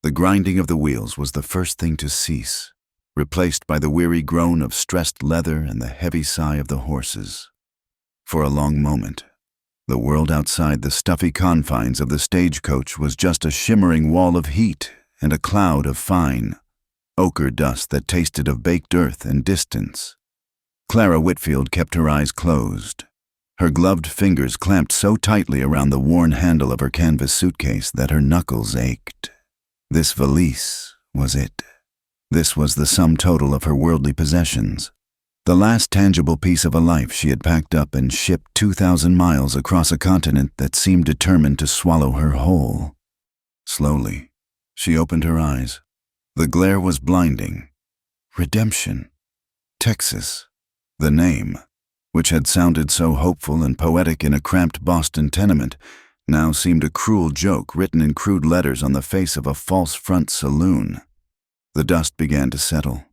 The grinding of the wheels was the first thing to cease, replaced by the weary groan of stressed leather and the heavy sigh of the horses. For a long moment, the world outside the stuffy confines of the stagecoach was just a shimmering wall of heat and a cloud of fine, ochre dust that tasted of baked earth and distance. Clara Whitfield kept her eyes closed. Her gloved fingers clamped so tightly around the worn handle of her canvas suitcase that her knuckles ached. This valise was it. This was the sum total of her worldly possessions. The last tangible piece of a life she had packed up and shipped 2,000 miles across a continent that seemed determined to swallow her whole. Slowly, she opened her eyes. The glare was blinding. Redemption. Texas. The name, which had sounded so hopeful and poetic in a cramped Boston tenement, now seemed a cruel joke written in crude letters on the face of a false front saloon. The dust began to settle,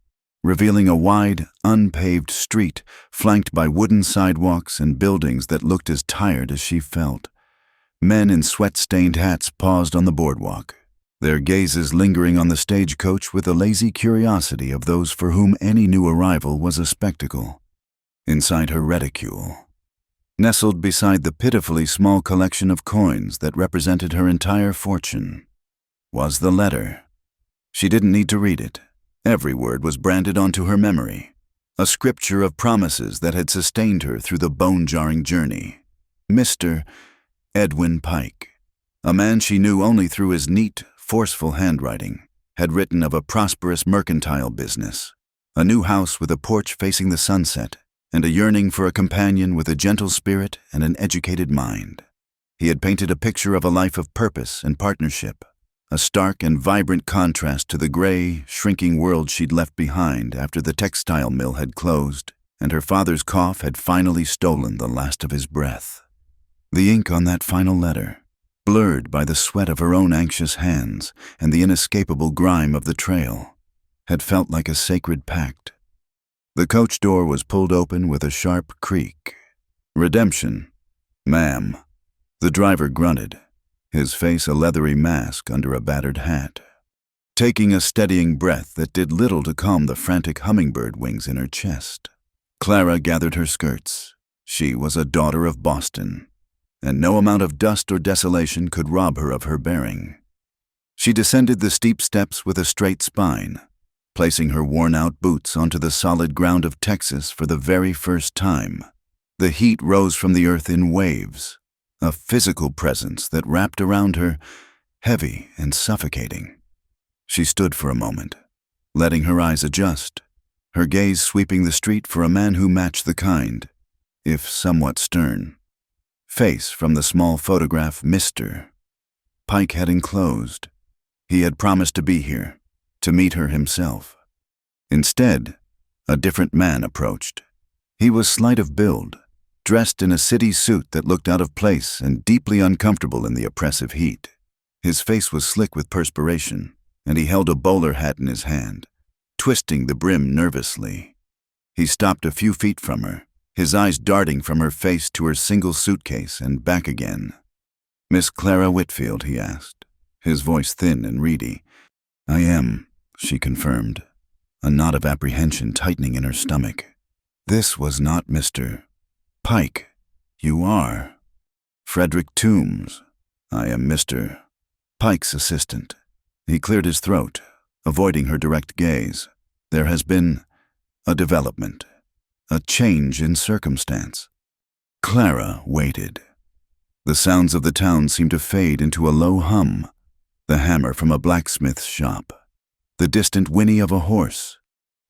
revealing a wide, unpaved street flanked by wooden sidewalks and buildings that looked as tired as she felt. Men in sweat-stained hats paused on the boardwalk, their gazes lingering on the stagecoach with the lazy curiosity of those for whom any new arrival was a spectacle. Inside her reticule, nestled beside the pitifully small collection of coins that represented her entire fortune, was the letter. She didn't need to read it. Every word was branded onto her memory, a scripture of promises that had sustained her through the bone-jarring journey. Mr. Edwin Pike, a man she knew only through his neat, forceful handwriting, had written of a prosperous mercantile business, a new house with a porch facing the sunset, and a yearning for a companion with a gentle spirit and an educated mind. He had painted a picture of a life of purpose and partnership, a stark and vibrant contrast to the gray, shrinking world she'd left behind after the textile mill had closed and her father's cough had finally stolen the last of his breath. The ink on that final letter, blurred by the sweat of her own anxious hands and the inescapable grime of the trail, had felt like a sacred pact. The coach door was pulled open with a sharp creak. "Redemption, ma'am." The driver grunted, his face a leathery mask under a battered hat. Taking a steadying breath that did little to calm the frantic hummingbird wings in her chest, Clara gathered her skirts. She was a daughter of Boston, and no amount of dust or desolation could rob her of her bearing. She descended the steep steps with a straight spine, placing her worn-out boots onto the solid ground of Texas for the very first time. The heat rose from the earth in waves, a physical presence that wrapped around her, heavy and suffocating. She stood for a moment, letting her eyes adjust, her gaze sweeping the street for a man who matched the kind, if somewhat stern, face from the small photograph Mr. Pike had enclosed. He had promised to be here, to meet her himself. Instead, a different man approached. He was slight of build, dressed in a city suit that looked out of place and deeply uncomfortable in the oppressive heat. His face was slick with perspiration, and he held a bowler hat in his hand, twisting the brim nervously. He stopped a few feet from her, his eyes darting from her face to her single suitcase and back again. "Miss Clara Whitfield?" he asked, his voice thin and reedy. "I am," she confirmed, a knot of apprehension tightening in her stomach. This was not Mr. Pike. "You are." "Frederick Toombs. I am Mr. Pike's assistant." He cleared his throat, avoiding her direct gaze. "There has been a development, a change in circumstance." Clara waited. The sounds of the town seemed to fade into a low hum, the hammer from a blacksmith's shop, the distant whinny of a horse,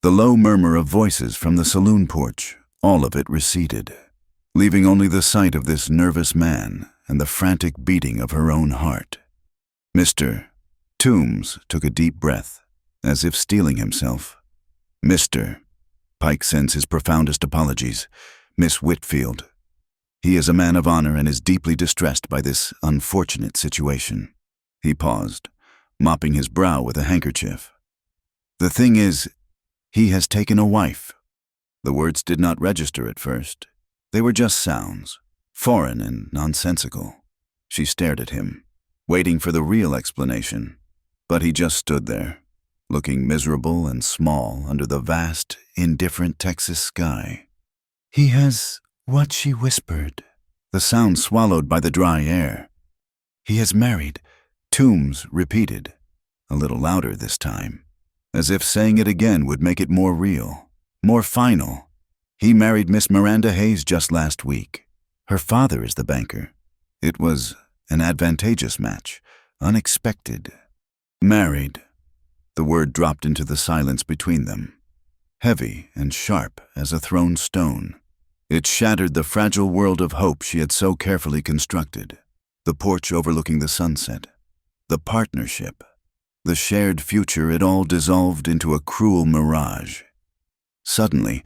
the low murmur of voices from the saloon porch. All of it receded, leaving only the sight of this nervous man and the frantic beating of her own heart. Mr. Toombs took a deep breath, as if steeling himself. "Mr. Pike sends his profoundest apologies. Miss Whitfield. He is a man of honor and is deeply distressed by this unfortunate situation." He paused, mopping his brow with a handkerchief. "The thing is, he has taken a wife." The words did not register at first. They were just sounds, foreign and nonsensical. She stared at him, waiting for the real explanation. But he just stood there, looking miserable and small under the vast, indifferent Texas sky. "He has what?" she whispered, the sound swallowed by the dry air. "He has married," Toombs repeated, a little louder this time, as if saying it again would make it more real, more final. "He married Miss Miranda Hayes just last week. Her father is the banker. It was an advantageous match, unexpected." Married. The word dropped into the silence between them, heavy and sharp as a thrown stone. It shattered the fragile world of hope she had so carefully constructed. The porch overlooking the sunset, the partnership, the shared future, it all dissolved into a cruel mirage. Suddenly,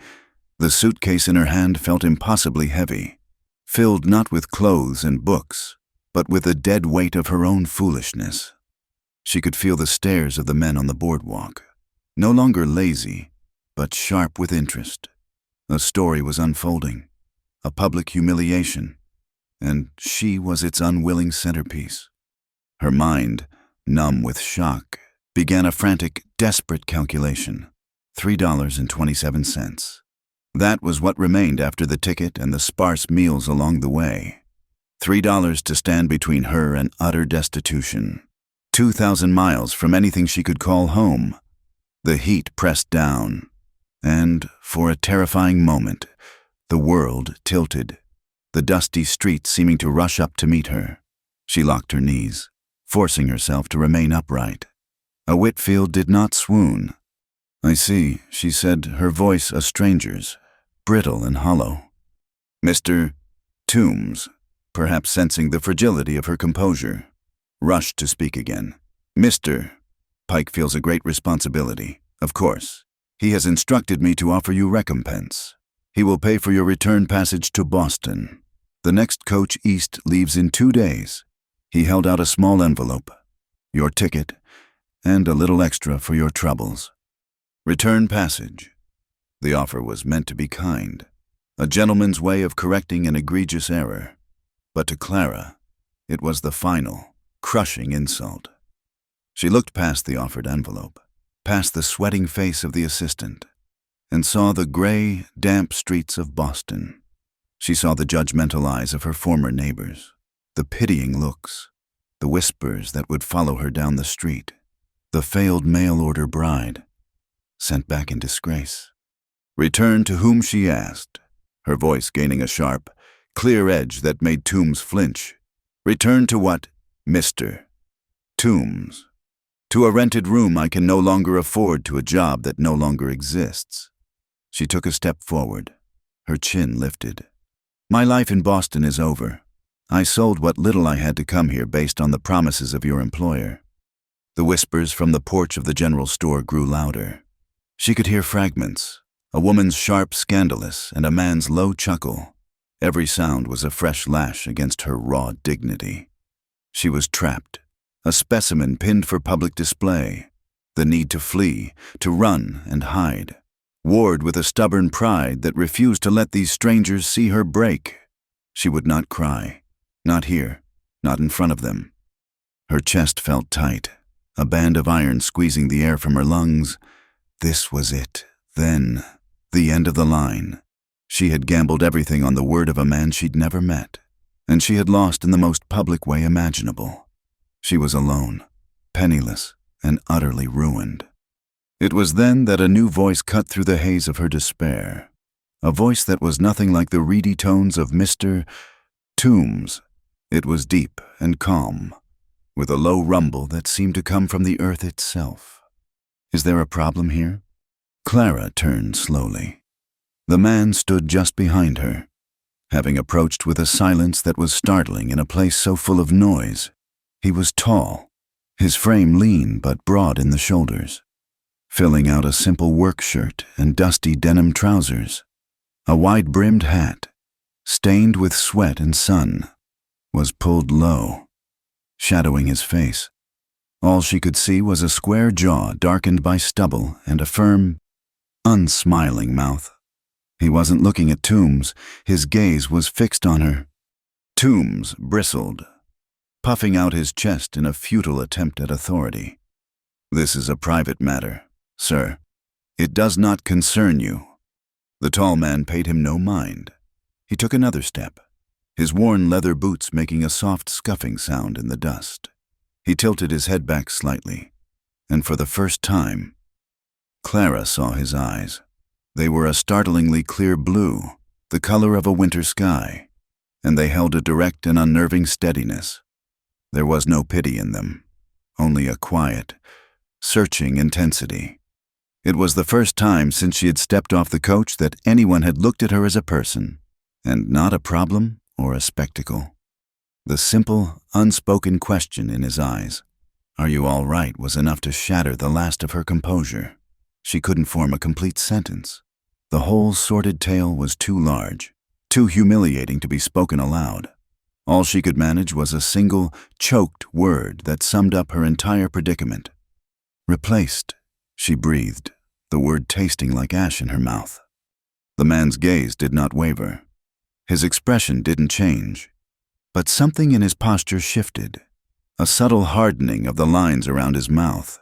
the suitcase in her hand felt impossibly heavy, filled not with clothes and books, but with the dead weight of her own foolishness. She could feel the stares of the men on the boardwalk, no longer lazy, but sharp with interest. A story was unfolding, a public humiliation, and she was its unwilling centerpiece. Her mind, numb with shock, began a frantic, desperate calculation. $3.27. That was what remained after the ticket and the sparse meals along the way. $3 to stand between her and utter destitution. 2,000 miles from anything she could call home. The heat pressed down, and, for a terrifying moment, the world tilted, the dusty streets seeming to rush up to meet her. She locked her knees, forcing herself to remain upright. A Whitfield did not swoon. "I see," she said, her voice a stranger's, brittle and hollow. Mr. Toombs, perhaps sensing the fragility of her composure, rushed to speak again. "Mr. Pike feels a great responsibility, of course. He has instructed me to offer you recompense. He will pay for your return passage to Boston. The next coach east leaves in 2 days." He held out a small envelope. "Your ticket, and a little extra for your troubles. Return passage." The offer was meant to be kind, a gentleman's way of correcting an egregious error. But to Clara, it was the final, crushing insult. She looked past the offered envelope, past the sweating face of the assistant, and saw the gray, damp streets of Boston. She saw the judgmental eyes of her former neighbors, the pitying looks, the whispers that would follow her down the street, the failed mail-order bride, sent back in disgrace. Return to whom, she asked, her voice gaining a sharp, clear edge that made Toombs flinch. "Return to what, Mr. Toombs? To a rented room I can no longer afford, to a job that no longer exists." She took a step forward, her chin lifted. "My life in Boston is over. I sold what little I had to come here based on the promises of your employer." The whispers from the porch of the general store grew louder. She could hear fragments, a woman's sharp scandalous and a man's low chuckle. Every sound was a fresh lash against her raw dignity. She was trapped, a specimen pinned for public display, the need to flee, to run and hide, warred with a stubborn pride that refused to let these strangers see her break. She would not cry, not here, not in front of them. Her chest felt tight, a band of iron squeezing the air from her lungs. This was it, then, the end of the line. She had gambled everything on the word of a man she'd never met, and she had lost in the most public way imaginable. She was alone, penniless, and utterly ruined. It was then that a new voice cut through the haze of her despair, a voice that was nothing like the reedy tones of Mr. Toombs. It was deep and calm, with a low rumble that seemed to come from the earth itself. "Is there a problem here?" Clara turned slowly. The man stood just behind her, having approached with a silence that was startling in a place so full of noise. He was tall, his frame lean but broad in the shoulders, filling out a simple work shirt and dusty denim trousers. A wide-brimmed hat, stained with sweat and sun, was pulled low, shadowing his face. All she could see was a square jaw darkened by stubble and a firm, unsmiling mouth. He wasn't looking at Toombs. His gaze was fixed on her. Toombs bristled, puffing out his chest in a futile attempt at authority. "This is a private matter, sir. It does not concern you." The tall man paid him no mind. He took another step, his worn leather boots making a soft scuffing sound in the dust. He tilted his head back slightly, and for the first time, Clara saw his eyes. They were a startlingly clear blue, the color of a winter sky, and they held a direct and unnerving steadiness. There was no pity in them, only a quiet, searching intensity. It was the first time since she had stepped off the coach that anyone had looked at her as a person, and not a problem or a spectacle. The simple, unspoken question in his eyes, "Are you all right?" was enough to shatter the last of her composure. She couldn't form a complete sentence. The whole sordid tale was too large, too humiliating to be spoken aloud. All she could manage was a single, choked word that summed up her entire predicament. "Replaced," she breathed, the word tasting like ash in her mouth. The man's gaze did not waver. His expression didn't change. But something in his posture shifted, a subtle hardening of the lines around his mouth.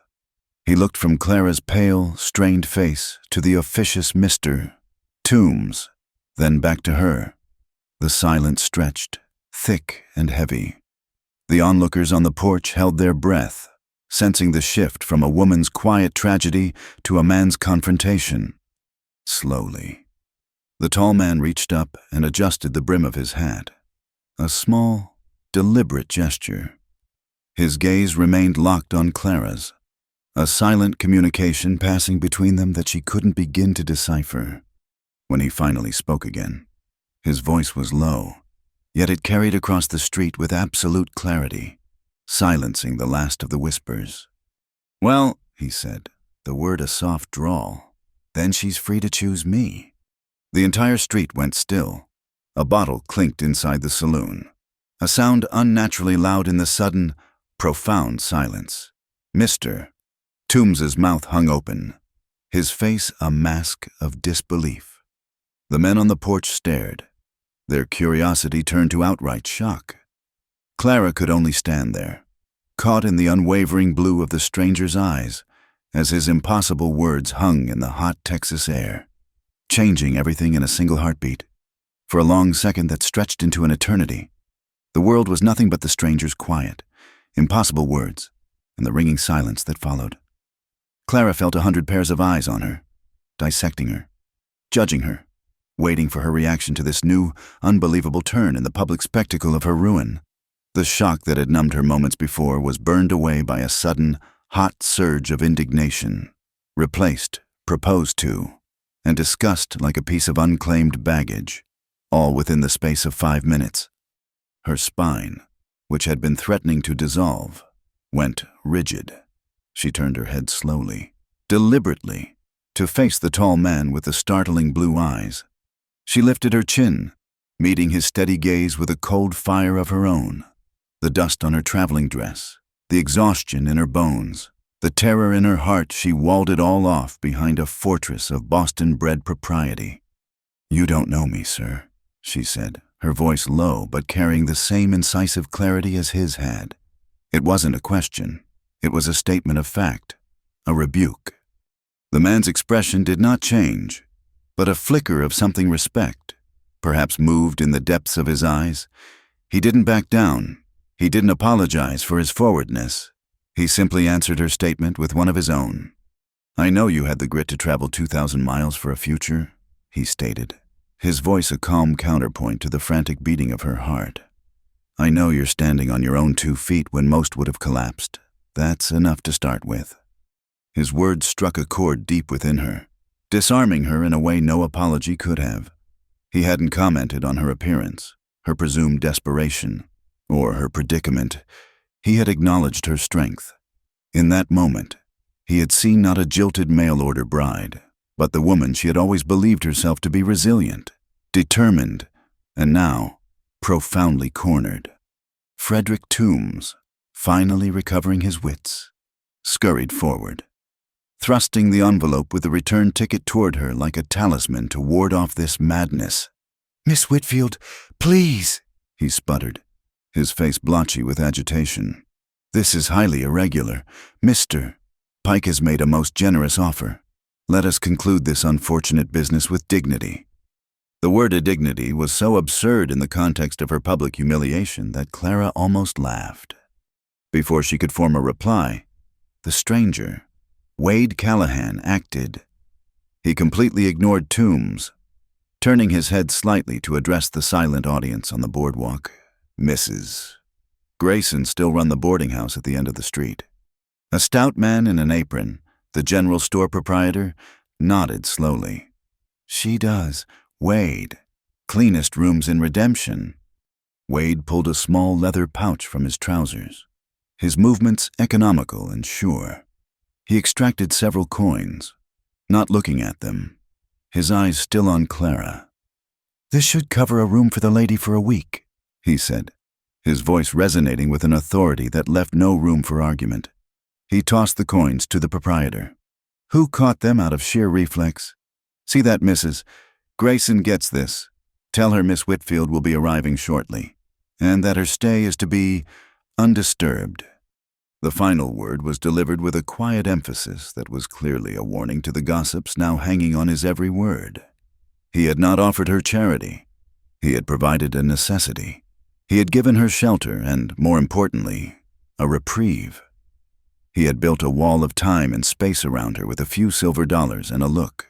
He looked from Clara's pale, strained face to the officious Mr. Toombs, then back to her. The silence stretched, thick and heavy. The onlookers on the porch held their breath, sensing the shift from a woman's quiet tragedy to a man's confrontation. Slowly, the tall man reached up and adjusted the brim of his hat. A small, deliberate gesture. His gaze remained locked on Clara's, a silent communication passing between them that she couldn't begin to decipher. When he finally spoke again, his voice was low, yet it carried across the street with absolute clarity, silencing the last of the whispers. "Well," he said, the word a soft drawl, "then she's free to choose me." The entire street went still. A bottle clinked inside the saloon, a sound unnaturally loud in the sudden, profound silence. Mr. Toombs's mouth hung open, his face a mask of disbelief. The men on the porch stared, their curiosity turned to outright shock. Clara could only stand there, caught in the unwavering blue of the stranger's eyes, as his impossible words hung in the hot Texas air, changing everything in a single heartbeat. For a long second that stretched into an eternity, the world was nothing but the stranger's quiet, impossible words, and the ringing silence that followed. Clara felt 100 pairs of eyes on her, dissecting her, judging her, waiting for her reaction to this new, unbelievable turn in the public spectacle of her ruin. The shock that had numbed her moments before was burned away by a sudden, hot surge of indignation, replaced, proposed to, and discussed like a piece of unclaimed baggage, all within the space of 5 minutes. Her spine, which had been threatening to dissolve, went rigid. She turned her head slowly, deliberately, to face the tall man with the startling blue eyes. She lifted her chin, meeting his steady gaze with a cold fire of her own. The dust on her traveling dress, the exhaustion in her bones, the terror in her heart, she walled it all off behind a fortress of Boston-bred propriety. "You don't know me, sir," she said, her voice low but carrying the same incisive clarity as his had. It wasn't a question. It was a statement of fact, a rebuke. The man's expression did not change, but a flicker of something respect, perhaps moved in the depths of his eyes. He didn't back down. He didn't apologize for his forwardness. He simply answered her statement with one of his own. "I know you had the grit to travel 2,000 miles for a future," he stated, his voice a calm counterpoint to the frantic beating of her heart. "I know you're standing on your own 2 feet when most would have collapsed. That's enough to start with." His words struck a chord deep within her, disarming her in a way no apology could have. He hadn't commented on her appearance, her presumed desperation, or her predicament. He had acknowledged her strength. In that moment, he had seen not a jilted mail-order bride, but the woman she had always believed herself to be resilient, determined, and now profoundly cornered. Frederick Toombs, finally recovering his wits, scurried forward, thrusting the envelope with the return ticket toward her like a talisman to ward off this madness. "Miss Whitfield, please," he sputtered, his face blotchy with agitation. "This is highly irregular. Mr. Pike has made a most generous offer. Let us conclude this unfortunate business with dignity." The word dignity was so absurd in the context of her public humiliation that Clara almost laughed. Before she could form a reply, the stranger, Wade Callahan, acted. He completely ignored Toombs, turning his head slightly to address the silent audience on the boardwalk. Mrs. Grayson still run the boarding house at the end of the street. A stout man in an apron, the general store proprietor, nodded slowly. "She does. Wade. Cleanest rooms in Redemption." Wade pulled a small leather pouch from his trousers, his movements economical and sure. He extracted several coins, not looking at them, his eyes still on Clara. "This should cover a room for the lady for a week," he said, his voice resonating with an authority that left no room for argument. He tossed the coins to the proprietor, who caught them out of sheer reflex. "See that, Mrs. Grayson gets this. Tell her Miss Whitfield will be arriving shortly, and that her stay is to be undisturbed." The final word was delivered with a quiet emphasis that was clearly a warning to the gossips now hanging on his every word. He had not offered her charity. He had provided a necessity. He had given her shelter and, more importantly, a reprieve. He had built a wall of time and space around her with a few silver dollars and a look.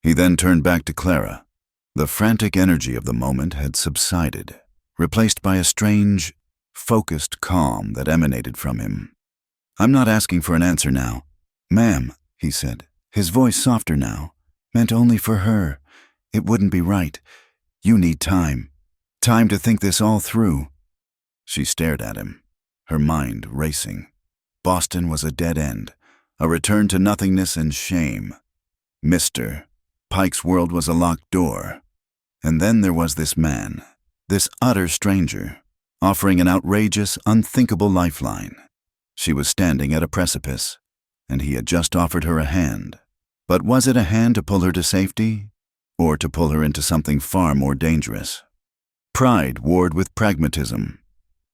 He then turned back to Clara. The frantic energy of the moment had subsided, replaced by a strange, focused calm that emanated from him. "I'm not asking for an answer now, ma'am," he said, his voice softer now. "Meant only for her. It wouldn't be right. You need time. Time to think this all through." She stared at him, her mind racing. Boston was a dead end, a return to nothingness and shame. Mr. Pike's world was a locked door. And then there was this man, this utter stranger, offering an outrageous, unthinkable lifeline. She was standing at a precipice, and he had just offered her a hand. But was it a hand to pull her to safety, or to pull her into something far more dangerous? Pride warred with pragmatism.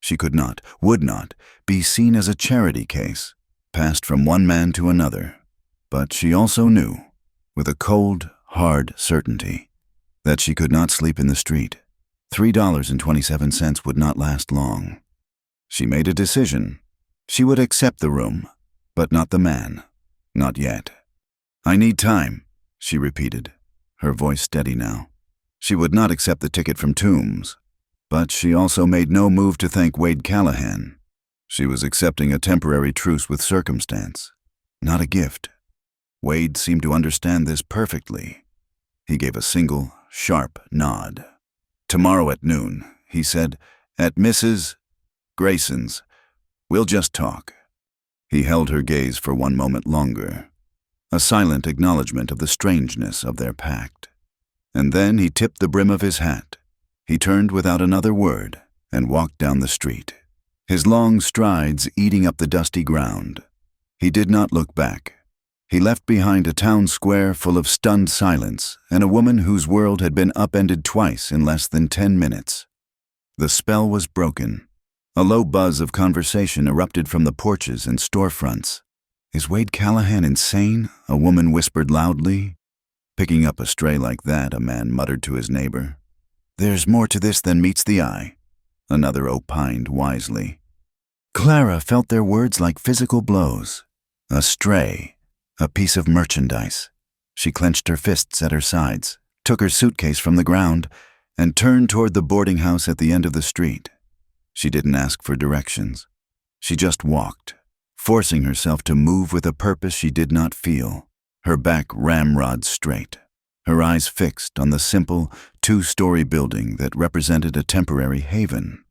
She could not, would not, be seen as a charity case, passed from one man to another. But she also knew, with a cold, hard certainty, that she could not sleep in the street. $3.27 would not last long. She made a decision. She would accept the room, but not the man. Not yet. "I need time," she repeated, her voice steady now. She would not accept the ticket from Toombs, but she also made no move to thank Wade Callahan. She was accepting a temporary truce with circumstance, not a gift. Wade seemed to understand this perfectly. He gave a single, sharp nod. "Tomorrow at noon," he said, "at Mrs. Grayson's. We'll just talk." He held her gaze for one moment longer, a silent acknowledgement of the strangeness of their pact. And then he tipped the brim of his hat. He turned without another word and walked down the street, his long strides eating up the dusty ground. He did not look back. He left behind a town square full of stunned silence and a woman whose world had been upended twice in less than 10 minutes. The spell was broken. A low buzz of conversation erupted from the porches and storefronts. "Is Wade Callahan insane?" a woman whispered loudly. Picking up a stray like that, a man muttered to his neighbor. "There's more to this than meets the eye," another opined wisely. Clara felt their words like physical blows. A stray, a piece of merchandise. She clenched her fists at her sides, took her suitcase from the ground, and turned toward the boarding house at the end of the street. She didn't ask for directions. She just walked, forcing herself to move with a purpose she did not feel, her back ramrod straight, her eyes fixed on the simple, 2-story building that represented a temporary haven.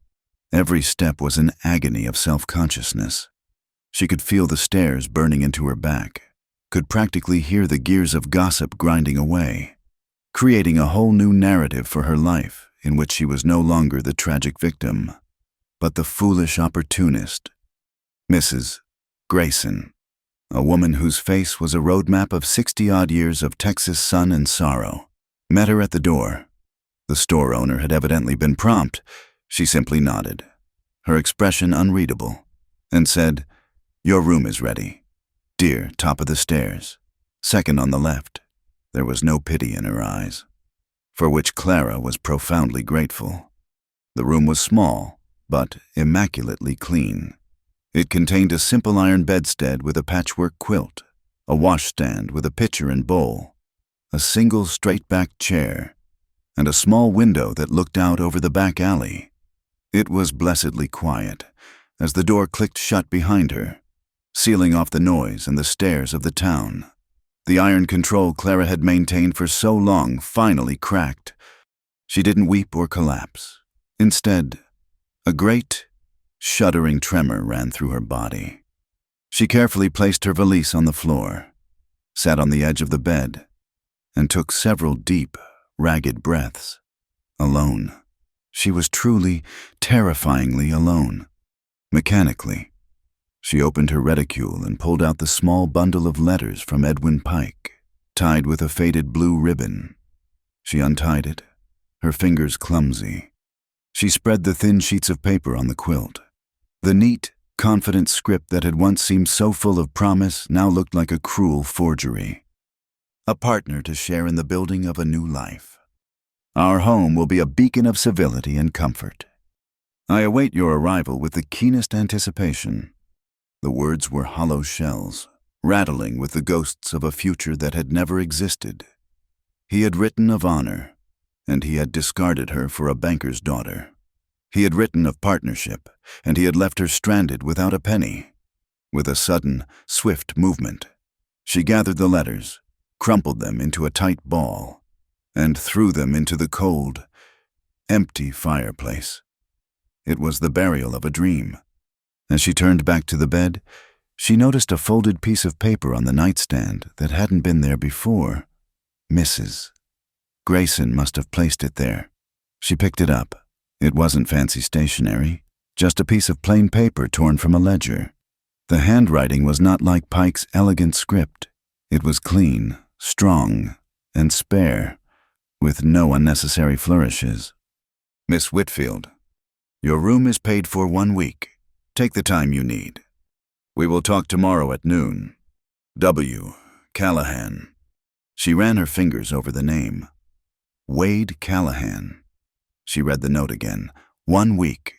Every step was an agony of self-consciousness. She could feel the stairs burning into her back, could practically hear the gears of gossip grinding away, creating a whole new narrative for her life in which she was no longer the tragic victim, but the foolish opportunist. Mrs. Grayson, a woman whose face was a roadmap of 60-odd years of Texas sun and sorrow, met her at the door. The store owner had evidently been prompt. She simply nodded, her expression unreadable, and said, "Your room is ready." Dear, top of the stairs. Second on the left. There was no pity in her eyes, for which Clara was profoundly grateful. The room was small, but immaculately clean. It contained a simple iron bedstead with a patchwork quilt, a washstand with a pitcher and bowl, a single straight-backed chair, and a small window that looked out over the back alley. It was blessedly quiet as the door clicked shut behind her, sealing off the noise and the stares of the town. The iron control Clara had maintained for so long finally cracked. She didn't weep or collapse. Instead, a great, shuddering tremor ran through her body. She carefully placed her valise on the floor, sat on the edge of the bed, and took several deep, ragged breaths. Alone. She was truly, terrifyingly alone. Mechanically, she opened her reticule and pulled out the small bundle of letters from Edwin Pike, tied with a faded blue ribbon. She untied it, her fingers clumsy. She spread the thin sheets of paper on the quilt. The neat, confident script that had once seemed so full of promise now looked like a cruel forgery. A partner to share in the building of a new life. Our home will be a beacon of civility and comfort. I await your arrival with the keenest anticipation. The words were hollow shells, rattling with the ghosts of a future that had never existed. He had written of honor, and he had discarded her for a banker's daughter. He had written of partnership, and he had left her stranded without a penny. With a sudden, swift movement, she gathered the letters, crumpled them into a tight ball, and threw them into the cold, empty fireplace. It was the burial of a dream. As she turned back to the bed, she noticed a folded piece of paper on the nightstand that hadn't been there before. Mrs. Grayson must have placed it there. She picked it up. It wasn't fancy stationery, just a piece of plain paper torn from a ledger. The handwriting was not like Pike's elegant script. It was clean, strong, and spare, with no unnecessary flourishes. Miss Whitfield, your room is paid for 1 week. Take the time you need. We will talk tomorrow at noon. W. Callahan. She ran her fingers over the name. Wade Callahan. She read the note again. 1 week.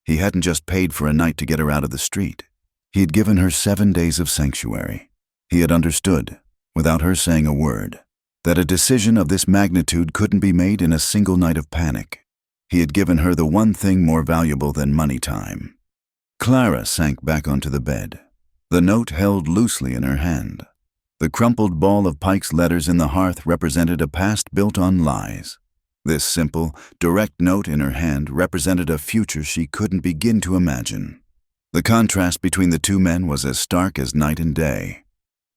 He hadn't just paid for a night to get her out of the street. He had given her 7 days of sanctuary. He had understood, without her saying a word, that a decision of this magnitude couldn't be made in a single night of panic. He had given her the one thing more valuable than money time. Clara sank back onto the bed, the note held loosely in her hand. The crumpled ball of Pike's letters in the hearth represented a past built on lies. This simple, direct note in her hand represented a future she couldn't begin to imagine. The contrast between the two men was as stark as night and day.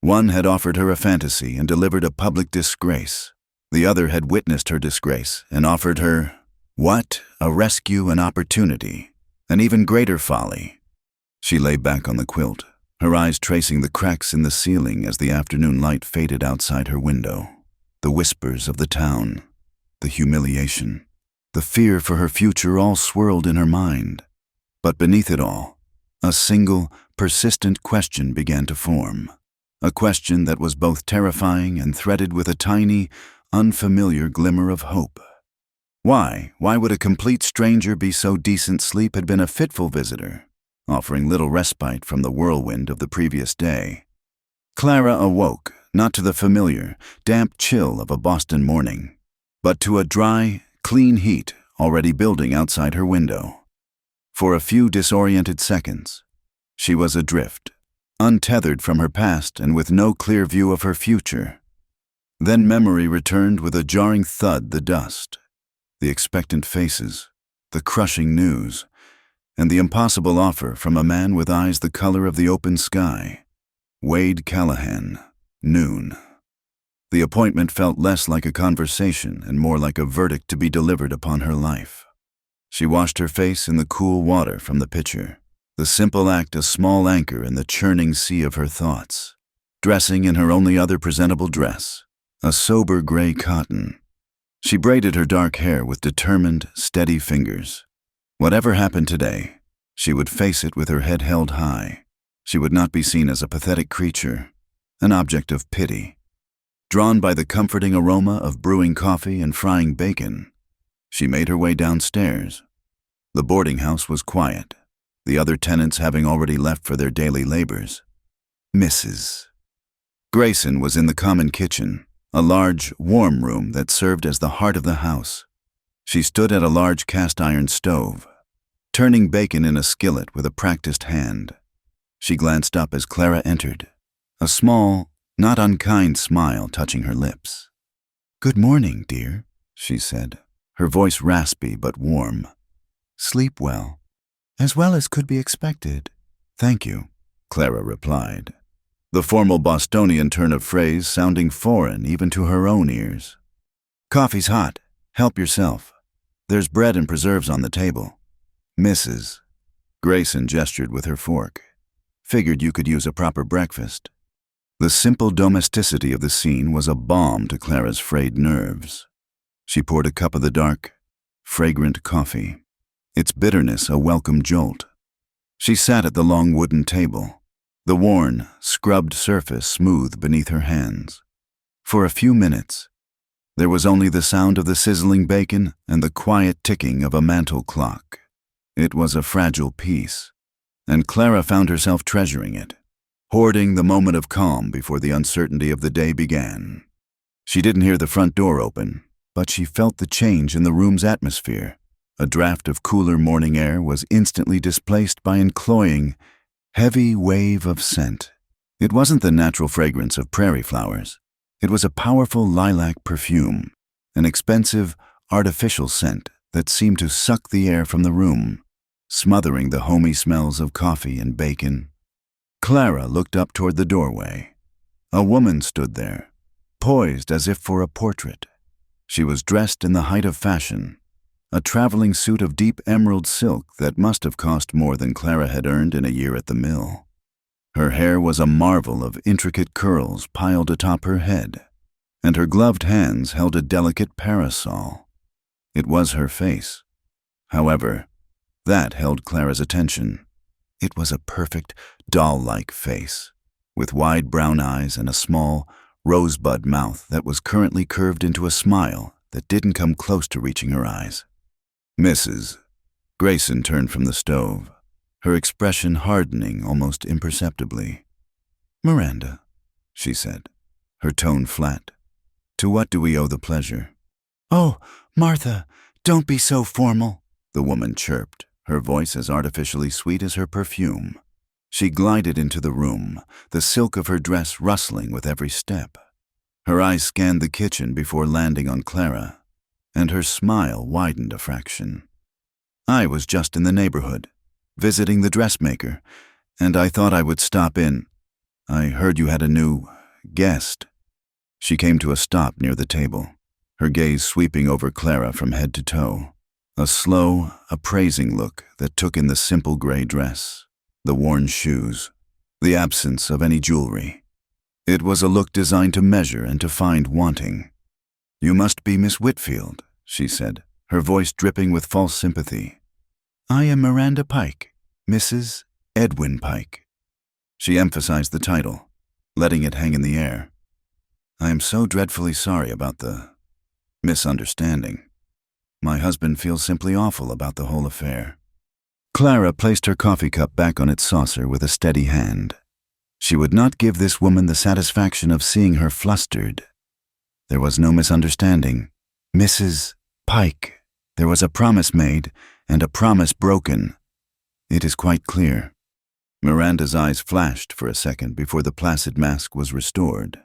One had offered her a fantasy and delivered a public disgrace. The other had witnessed her disgrace and offered her, what? A rescue, an opportunity, an even greater folly. She lay back on the quilt, her eyes tracing the cracks in the ceiling as the afternoon light faded outside her window. The whispers of the town, the humiliation, the fear for her future all swirled in her mind. But beneath it all, a single, persistent question began to form. A question that was both terrifying and threaded with a tiny, unfamiliar glimmer of hope. Why would a complete stranger be so decent sleep had been a fitful visitor, offering little respite from the whirlwind of the previous day? Clara awoke, not to the familiar, damp chill of a Boston morning, but to a dry, clean heat already building outside her window. For a few disoriented seconds, she was adrift, untethered from her past and with no clear view of her future. Then memory returned with a jarring thud, the dust, the expectant faces, the crushing news, and the impossible offer from a man with eyes the color of the open sky. Wade Callahan, noon. The appointment felt less like a conversation and more like a verdict to be delivered upon her life. She washed her face in the cool water from the pitcher, the simple act a small anchor in the churning sea of her thoughts. Dressing in her only other presentable dress, a sober gray cotton, she braided her dark hair with determined, steady fingers. Whatever happened today, she would face it with her head held high, She would not be seen as a pathetic creature, an object of pity. Drawn by the comforting aroma of brewing coffee and frying bacon, she made her way downstairs. The boarding house was quiet, the other tenants having already left for their daily labors. Mrs. Grayson was in the common kitchen, a large, warm room that served as the heart of the house. She stood at a large cast-iron stove, turning bacon in a skillet with a practiced hand. She glanced up as Clara entered, a small, not unkind smile touching her lips. "Good morning, dear," she said, her voice raspy but warm. "Sleep well." "As well as could be expected, thank you," Clara replied, the formal Bostonian turn of phrase sounding foreign even to her own ears. "Coffee's hot. Help yourself. There's bread and preserves on the table." "Mrs." Grayson gestured with her fork. "Figured you could use a proper breakfast." The simple domesticity of the scene was a balm to Clara's frayed nerves. She poured a cup of the dark, fragrant coffee, its bitterness a welcome jolt. She sat at the long wooden table, the worn, scrubbed surface smooth beneath her hands. For a few minutes, there was only the sound of the sizzling bacon and the quiet ticking of a mantel clock. It was a fragile peace, and Clara found herself treasuring it, hoarding the moment of calm before the uncertainty of the day began. She didn't hear the front door open, but she felt the change in the room's atmosphere. A draft of cooler morning air was instantly displaced by an cloying, heavy wave of scent. It wasn't the natural fragrance of prairie flowers. It was a powerful lilac perfume, an expensive, artificial scent that seemed to suck the air from the room, smothering the homey smells of coffee and bacon. Clara looked up toward the doorway. A woman stood there, poised as if for a portrait. She was dressed in the height of fashion, a traveling suit of deep emerald silk that must have cost more than Clara had earned in a year at the mill. Her hair was a marvel of intricate curls piled atop her head, and her gloved hands held a delicate parasol. It was her face. However, that held Clara's attention. It was a perfect, doll-like face, with wide brown eyes and a small, rosebud mouth that was currently curved into a smile that didn't come close to reaching her eyes. "Mrs." Grayson turned from the stove, her expression hardening almost imperceptibly. "Miranda," she said, her tone flat. "To what do we owe the pleasure?" "Oh, Martha, don't be so formal," the woman chirped, her voice as artificially sweet as her perfume. She glided into the room, the silk of her dress rustling with every step. Her eyes scanned the kitchen before landing on Clara, and her smile widened a fraction. "I was just in the neighborhood, visiting the dressmaker, and I thought I would stop in. I heard you had a new guest." She came to a stop near the table, her gaze sweeping over Clara from head to toe. A slow, appraising look that took in the simple gray dress, the worn shoes, the absence of any jewelry. It was a look designed to measure and to find wanting. "You must be Miss Whitfield," she said, her voice dripping with false sympathy. "I am Miranda Pike, Mrs. Edwin Pike." She emphasized the title, letting it hang in the air. "I am so dreadfully sorry about the misunderstanding. My husband feels simply awful about the whole affair." Clara placed her coffee cup back on its saucer with a steady hand. She would not give this woman the satisfaction of seeing her flustered. There was no misunderstanding. "Mrs. Pike, there was a promise made and a promise broken. It is quite clear." Miranda's eyes flashed for a second before the placid mask was restored.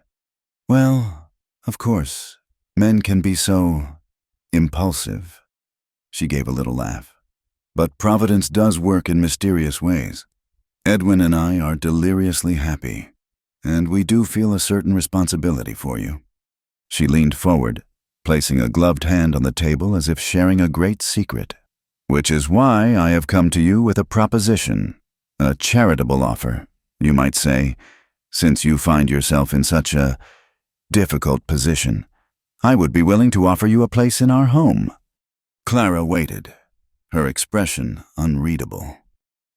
"Well, of course, men can be so impulsive." She gave a little laugh. "But Providence does work in mysterious ways. Edwin and I are deliriously happy, and we do feel a certain responsibility for you." She leaned forward, placing a gloved hand on the table as if sharing a great secret. "Which is why I have come to you with a proposition, a charitable offer, you might say, since you find yourself in such a difficult position. I would be willing to offer you a place in our home." Clara waited, her expression unreadable.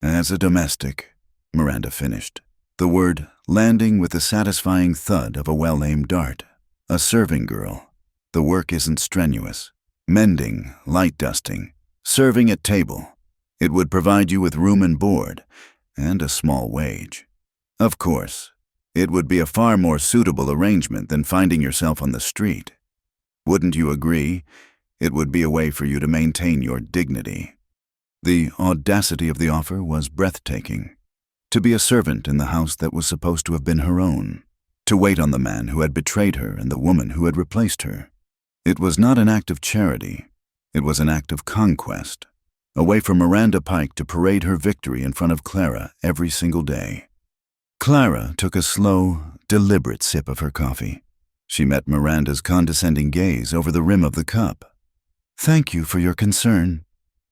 "As a domestic, Miranda finished, the word landing with the satisfying thud of a well-aimed dart. A serving girl. The work isn't strenuous. Mending, light dusting, serving at table. It would provide you with room and board, and a small wage. Of course, it would be a far more suitable arrangement than finding yourself on the street. Wouldn't you agree? It would be a way for you to maintain your dignity. The audacity of the offer was breathtaking. To be a servant in the house that was supposed to have been her own. To wait on the man who had betrayed her and the woman who had replaced her. It was not an act of charity. It was an act of conquest. A way for Miranda Pike to parade her victory in front of Clara every single day. Clara took a slow, deliberate sip of her coffee. She met Miranda's condescending gaze over the rim of the cup. "Thank you for your concern,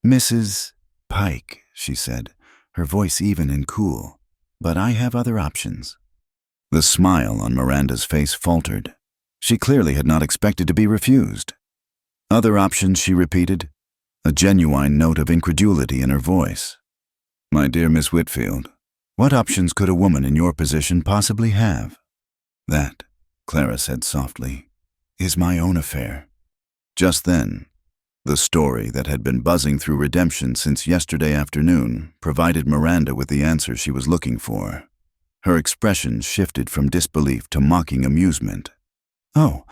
Mrs. Pike," she said, her voice even and cool. "But I have other options." The smile on Miranda's face faltered. She clearly had not expected to be refused. "Other options," she repeated, a genuine note of incredulity in her voice. "My dear Miss Whitfield, what options could a woman in your position possibly have?" "That," Clara said softly, "is my own affair." Just then, the story that had been buzzing through Redemption since yesterday afternoon provided Miranda with the answer she was looking for. Her expression shifted from disbelief to mocking amusement. "Oh,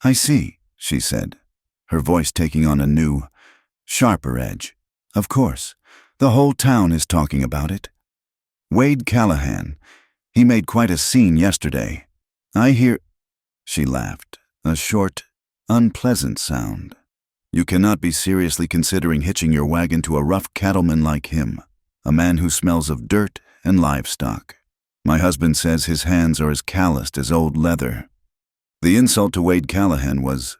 I see," she said, her voice taking on a new, sharper edge. "Of course, the whole town is talking about it. Wade Callahan, he made quite a scene yesterday. I hear—" She laughed, a short, unpleasant sound. "You cannot be seriously considering hitching your wagon to a rough cattleman like him, a man who smells of dirt and livestock. My husband says his hands are as calloused as old leather." The insult to Wade Callahan was,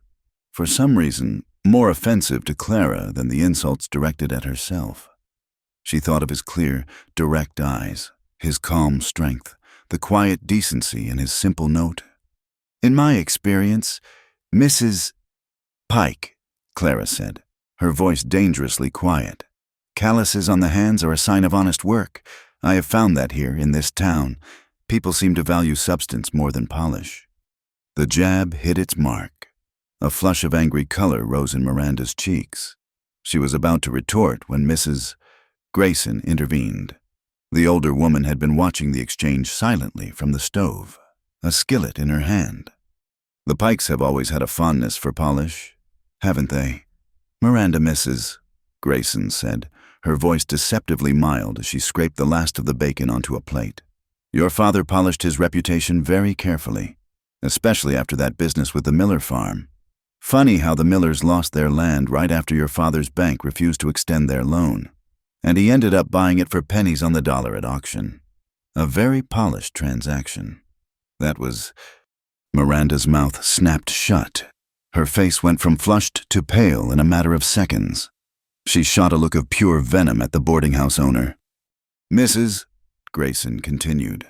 for some reason, more offensive to Clara than the insults directed at herself. She thought of his clear, direct eyes, his calm strength, the quiet decency in his simple note. "In my experience, Mrs. Pike," Clara said, her voice dangerously quiet. "Calluses on the hands are a sign of honest work. I have found that here, in this town. People seem to value substance more than polish." The jab hit its mark. A flush of angry color rose in Miranda's cheeks. She was about to retort when Mrs. Grayson intervened. The older woman had been watching the exchange silently from the stove, a skillet in her hand. "The Pikes have always had a fondness for polish, haven't they?" "Miranda, Mrs. Grayson said, her voice deceptively mild as she scraped the last of the bacon onto a plate. "Your father polished his reputation very carefully, especially after that business with the Miller farm. Funny how the Millers lost their land right after your father's bank refused to extend their loan, and he ended up buying it for pennies on the dollar at auction. A very polished transaction. That was—" Miranda's mouth snapped shut. Her face went from flushed to pale in a matter of seconds. She shot a look of pure venom at the boarding house owner. "Mrs. Grayson continued,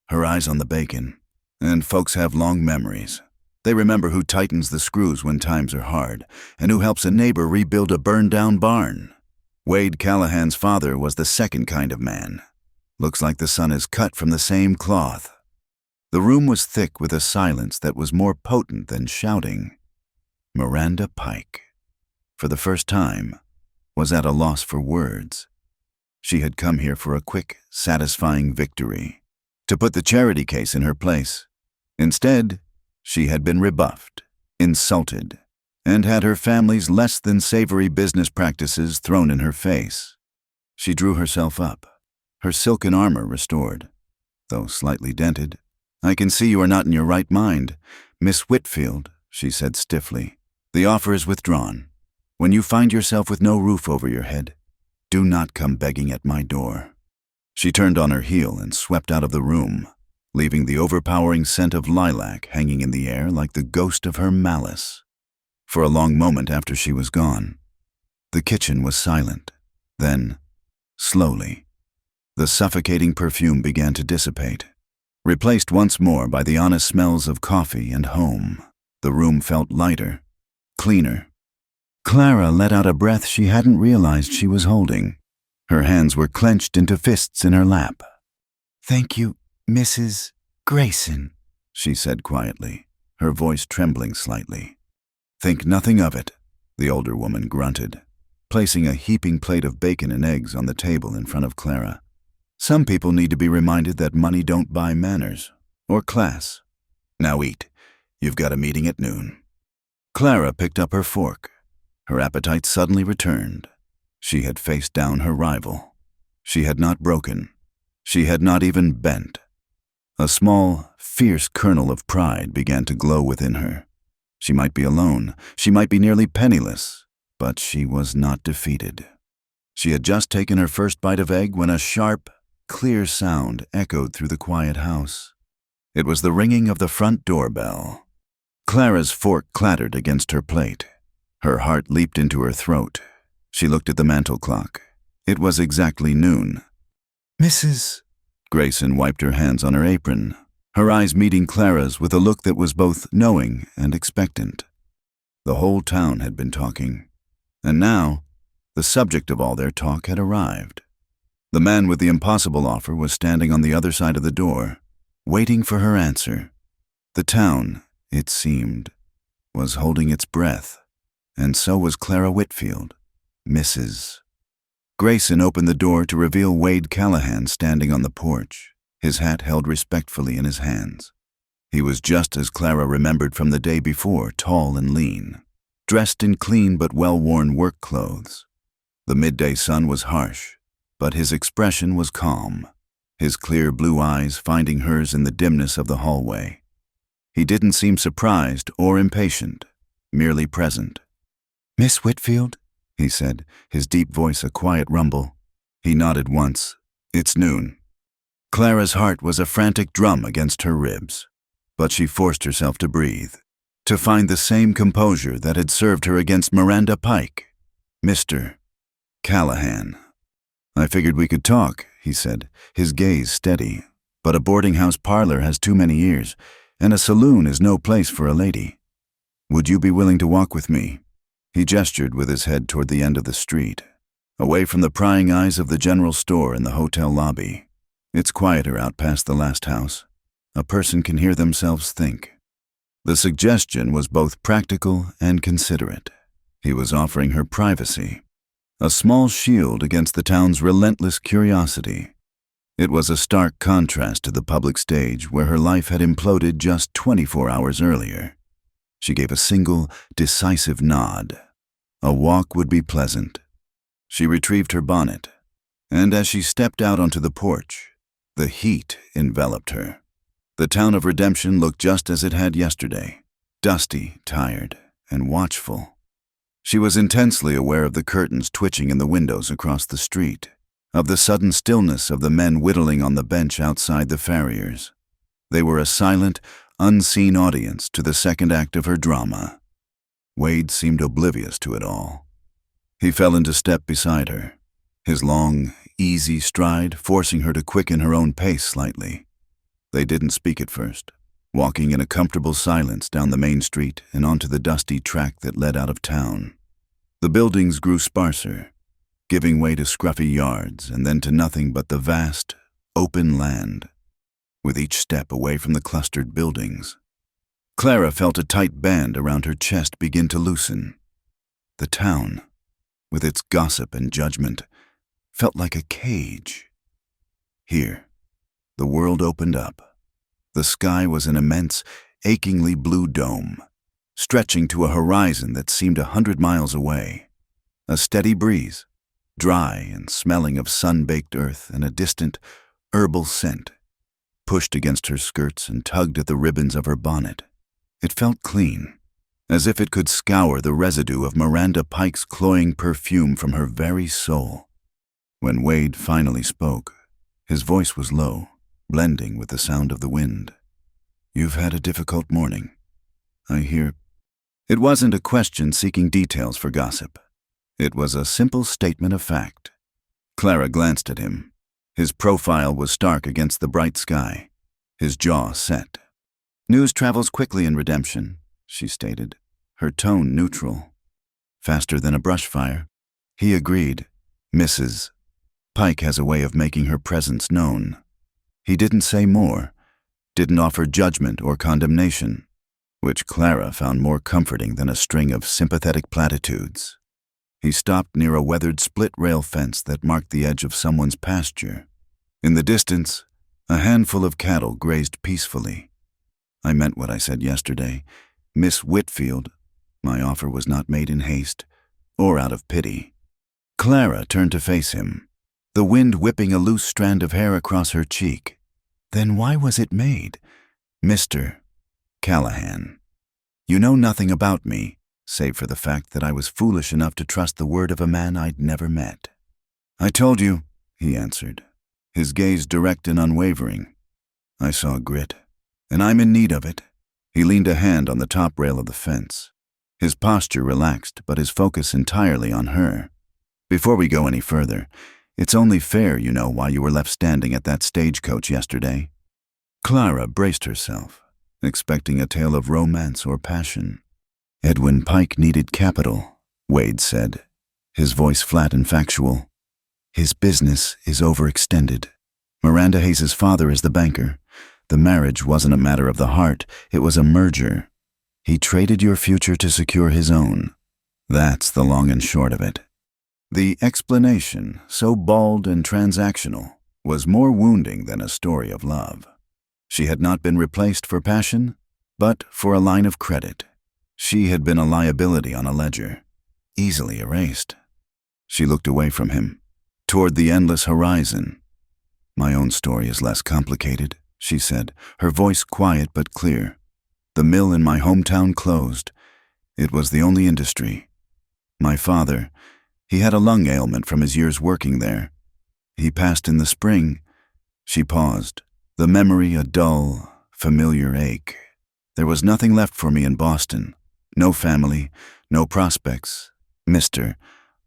her eyes on the bacon. "And folks have long memories. They remember who tightens the screws when times are hard, and who helps a neighbor rebuild a burned-down barn. Wade Callahan's father was the second kind of man. Looks like the son is cut from the same cloth." The room was thick with a silence that was more potent than shouting. Miranda Pike, for the first time, was at a loss for words. She had come here for a quick, satisfying victory, to put the charity case in her place. Instead, she had been rebuffed, insulted, and had her family's less than savory business practices thrown in her face. She drew herself up, her silken armor restored, though slightly dented. "I can see you are not in your right mind, Miss Whitfield," she said stiffly. "The offer is withdrawn. When you find yourself with no roof over your head, do not come begging at my door." She turned on her heel and swept out of the room, leaving the overpowering scent of lilac hanging in the air like the ghost of her malice. For a long moment after she was gone, the kitchen was silent. Then, slowly, the suffocating perfume began to dissipate. Replaced once more by the honest smells of coffee and home, the room felt lighter, cleaner. Clara let out a breath she hadn't realized she was holding. Her hands were clenched into fists in her lap. "Thank you, Mrs. Grayson," she said quietly, her voice trembling slightly. "Think nothing of it," the older woman grunted, placing a heaping plate of bacon and eggs on the table in front of Clara. "Some people need to be reminded that money don't buy manners, or class. Now eat. You've got a meeting at noon." Clara picked up her fork. Her appetite suddenly returned. She had faced down her rival. She had not broken. She had not even bent. A small, fierce kernel of pride began to glow within her. She might be alone. She might be nearly penniless, but she was not defeated. She had just taken her first bite of egg when a sharp, clear sound echoed through the quiet house. It was the ringing of the front doorbell. Clara's fork clattered against her plate. Her heart leaped into her throat. She looked at the mantel clock. It was exactly noon. "Mrs. Grayson wiped her hands on her apron, her eyes meeting Clara's with a look that was both knowing and expectant. The whole town had been talking, and now the subject of all their talk had arrived. The man with the impossible offer was standing on the other side of the door, waiting for her answer. The town, it seemed, was holding its breath, and so was Clara Whitfield, Mrs. Grayson opened the door to reveal Wade Callahan standing on the porch, his hat held respectfully in his hands. He was just as Clara remembered from the day before, tall and lean, dressed in clean but well-worn work clothes. The midday sun was harsh, but his expression was calm, his clear blue eyes finding hers in the dimness of the hallway. He didn't seem surprised or impatient, merely present. "Miss Whitfield?" he said, his deep voice a quiet rumble. He nodded once. "It's noon." Clara's heart was a frantic drum against her ribs, but she forced herself to breathe, to find the same composure that had served her against Miranda Pike. "Mr. Callahan." "I figured we could talk," he said, his gaze steady. "But a boarding house parlor has too many ears, and a saloon is no place for a lady. Would you be willing to walk with me?" He gestured with his head toward the end of the street, away from the prying eyes of the general store and the hotel lobby. "It's quieter out past the last house. A person can hear themselves think." The suggestion was both practical and considerate. He was offering her privacy, a small shield against the town's relentless curiosity. It was a stark contrast to the public stage where her life had imploded just 24 hours earlier. She gave a single, decisive nod. A walk would be pleasant. She retrieved her bonnet, and as she stepped out onto the porch, the heat enveloped her. The town of Redemption looked just as it had yesterday, dusty, tired, and watchful. She was intensely aware of the curtains twitching in the windows across the street, of the sudden stillness of the men whittling on the bench outside the farriers. They were a silent, unseen audience to the second act of her drama. Wade seemed oblivious to it all. He fell into step beside her, his long, easy stride forcing her to quicken her own pace slightly. They didn't speak at first, walking in a comfortable silence down the main street and onto the dusty track that led out of town. The buildings grew sparser, giving way to scruffy yards and then to nothing but the vast, open land. With each step away from the clustered buildings, Clara felt a tight band around her chest begin to loosen. The town, with its gossip and judgment, felt like a cage. Here, the world opened up. The sky was an immense, achingly blue dome, stretching to a horizon that seemed 100 miles away. A steady breeze, dry and smelling of sun-baked earth and a distant, herbal scent, pushed against her skirts and tugged at the ribbons of her bonnet. It felt clean, as if it could scour the residue of Miranda Pike's cloying perfume from her very soul. When Wade finally spoke, his voice was low, blending with the sound of the wind. "You've had a difficult morning, I hear." It wasn't a question seeking details for gossip. It was a simple statement of fact. Clara glanced at him. His profile was stark against the bright sky, his jaw set. "News travels quickly in Redemption," she stated, her tone neutral. "Faster than a brush fire." He agreed. "Mrs. Pike has a way of making her presence known." He didn't say more, didn't offer judgment or condemnation, which Clara found more comforting than a string of sympathetic platitudes. He stopped near a weathered split-rail fence that marked the edge of someone's pasture. In the distance, a handful of cattle grazed peacefully. I meant what I said yesterday. Miss Whitfield, my offer was not made in haste or out of pity. Clara turned to face him, the wind whipping a loose strand of hair across her cheek. Then why was it made? Mr. Callahan, you know nothing about me, save for the fact that I was foolish enough to trust the word of a man I'd never met. I told you, he answered, his gaze direct and unwavering. I saw grit, and I'm in need of it. He leaned a hand on the top rail of the fence, his posture relaxed but his focus entirely on her. Before we go any further, it's only fair you know why you were left standing at that stagecoach yesterday. Clara braced herself, expecting a tale of romance or passion. Edwin Pike needed capital, Wade said, his voice flat and factual. His business is overextended. Miranda Hayes' father is the banker. The marriage wasn't a matter of the heart, it was a merger. He traded your future to secure his own. That's the long and short of it. The explanation, so bald and transactional, was more wounding than a story of love. She had not been replaced for passion, but for a line of credit. She had been a liability on a ledger, easily erased. She looked away from him, toward the endless horizon. My own story is less complicated, she said, her voice quiet but clear. The mill in my hometown closed. It was the only industry. My father, he had a lung ailment from his years working there. He passed in the spring. She paused, the memory a dull, familiar ache. There was nothing left for me in Boston. No family, no prospects. Mr.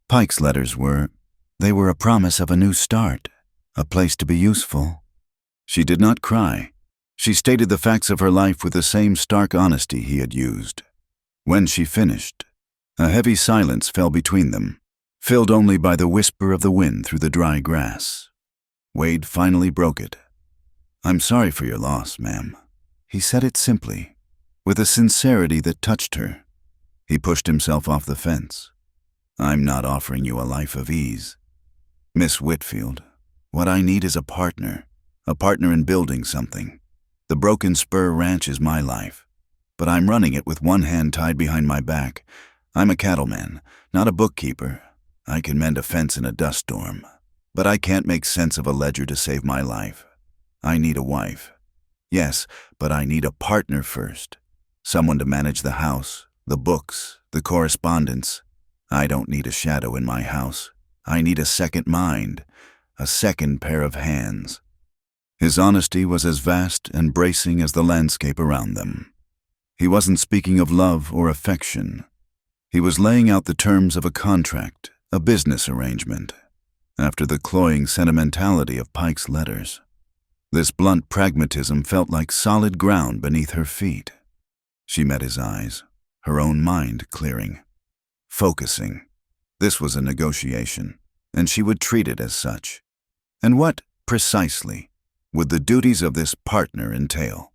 Pike's letters were a promise of a new start, a place to be useful. She did not cry. She stated the facts of her life with the same stark honesty he had used. When she finished, a heavy silence fell between them, filled only by the whisper of the wind through the dry grass. Wade finally broke it. I'm sorry for your loss, ma'am. He said it simply, with a sincerity that touched her. He pushed himself off the fence. I'm not offering you a life of ease. Miss Whitfield, what I need is a partner in building something. The Broken Spur Ranch is my life, but I'm running it with one hand tied behind my back. I'm a cattleman, not a bookkeeper. I can mend a fence in a dust storm, but I can't make sense of a ledger to save my life. I need a wife. Yes, but I need a partner first. Someone to manage the house, the books, the correspondence. I don't need a shadow in my house. I need a second mind, a second pair of hands. His honesty was as vast and bracing as the landscape around them. He wasn't speaking of love or affection. He was laying out the terms of a contract, a business arrangement, after the cloying sentimentality of Pike's letters. This blunt pragmatism felt like solid ground beneath her feet. She met his eyes, her own mind clearing, focusing. This was a negotiation, and she would treat it as such. And what, precisely, would the duties of this partner entail?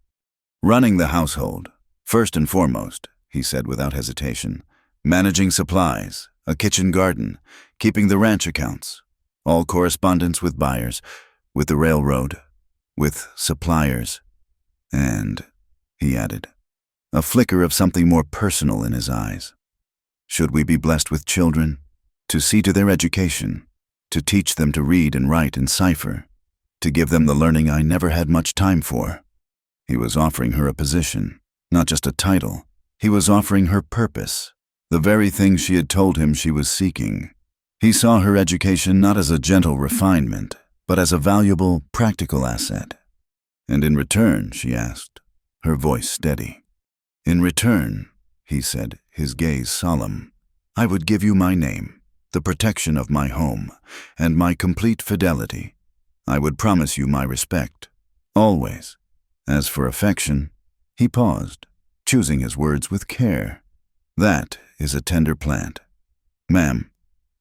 Running the household, first and foremost, he said without hesitation. Managing supplies, a kitchen garden, keeping the ranch accounts, all correspondence with buyers, with the railroad, with suppliers, and, he added, a flicker of something more personal in his eyes. Should we be blessed with children, to see to their education, to teach them to read and write and cipher, to give them the learning I never had much time for. He was offering her a position, not just a title. He was offering her purpose, the very thing she had told him she was seeking. He saw her education not as a gentle refinement, but as a valuable, practical asset. And in return, she asked, her voice steady. In return, he said, his gaze solemn, I would give you my name, the protection of my home, and my complete fidelity. I would promise you my respect, always. As for affection, he paused, choosing his words with care. That is a tender plant. Ma'am,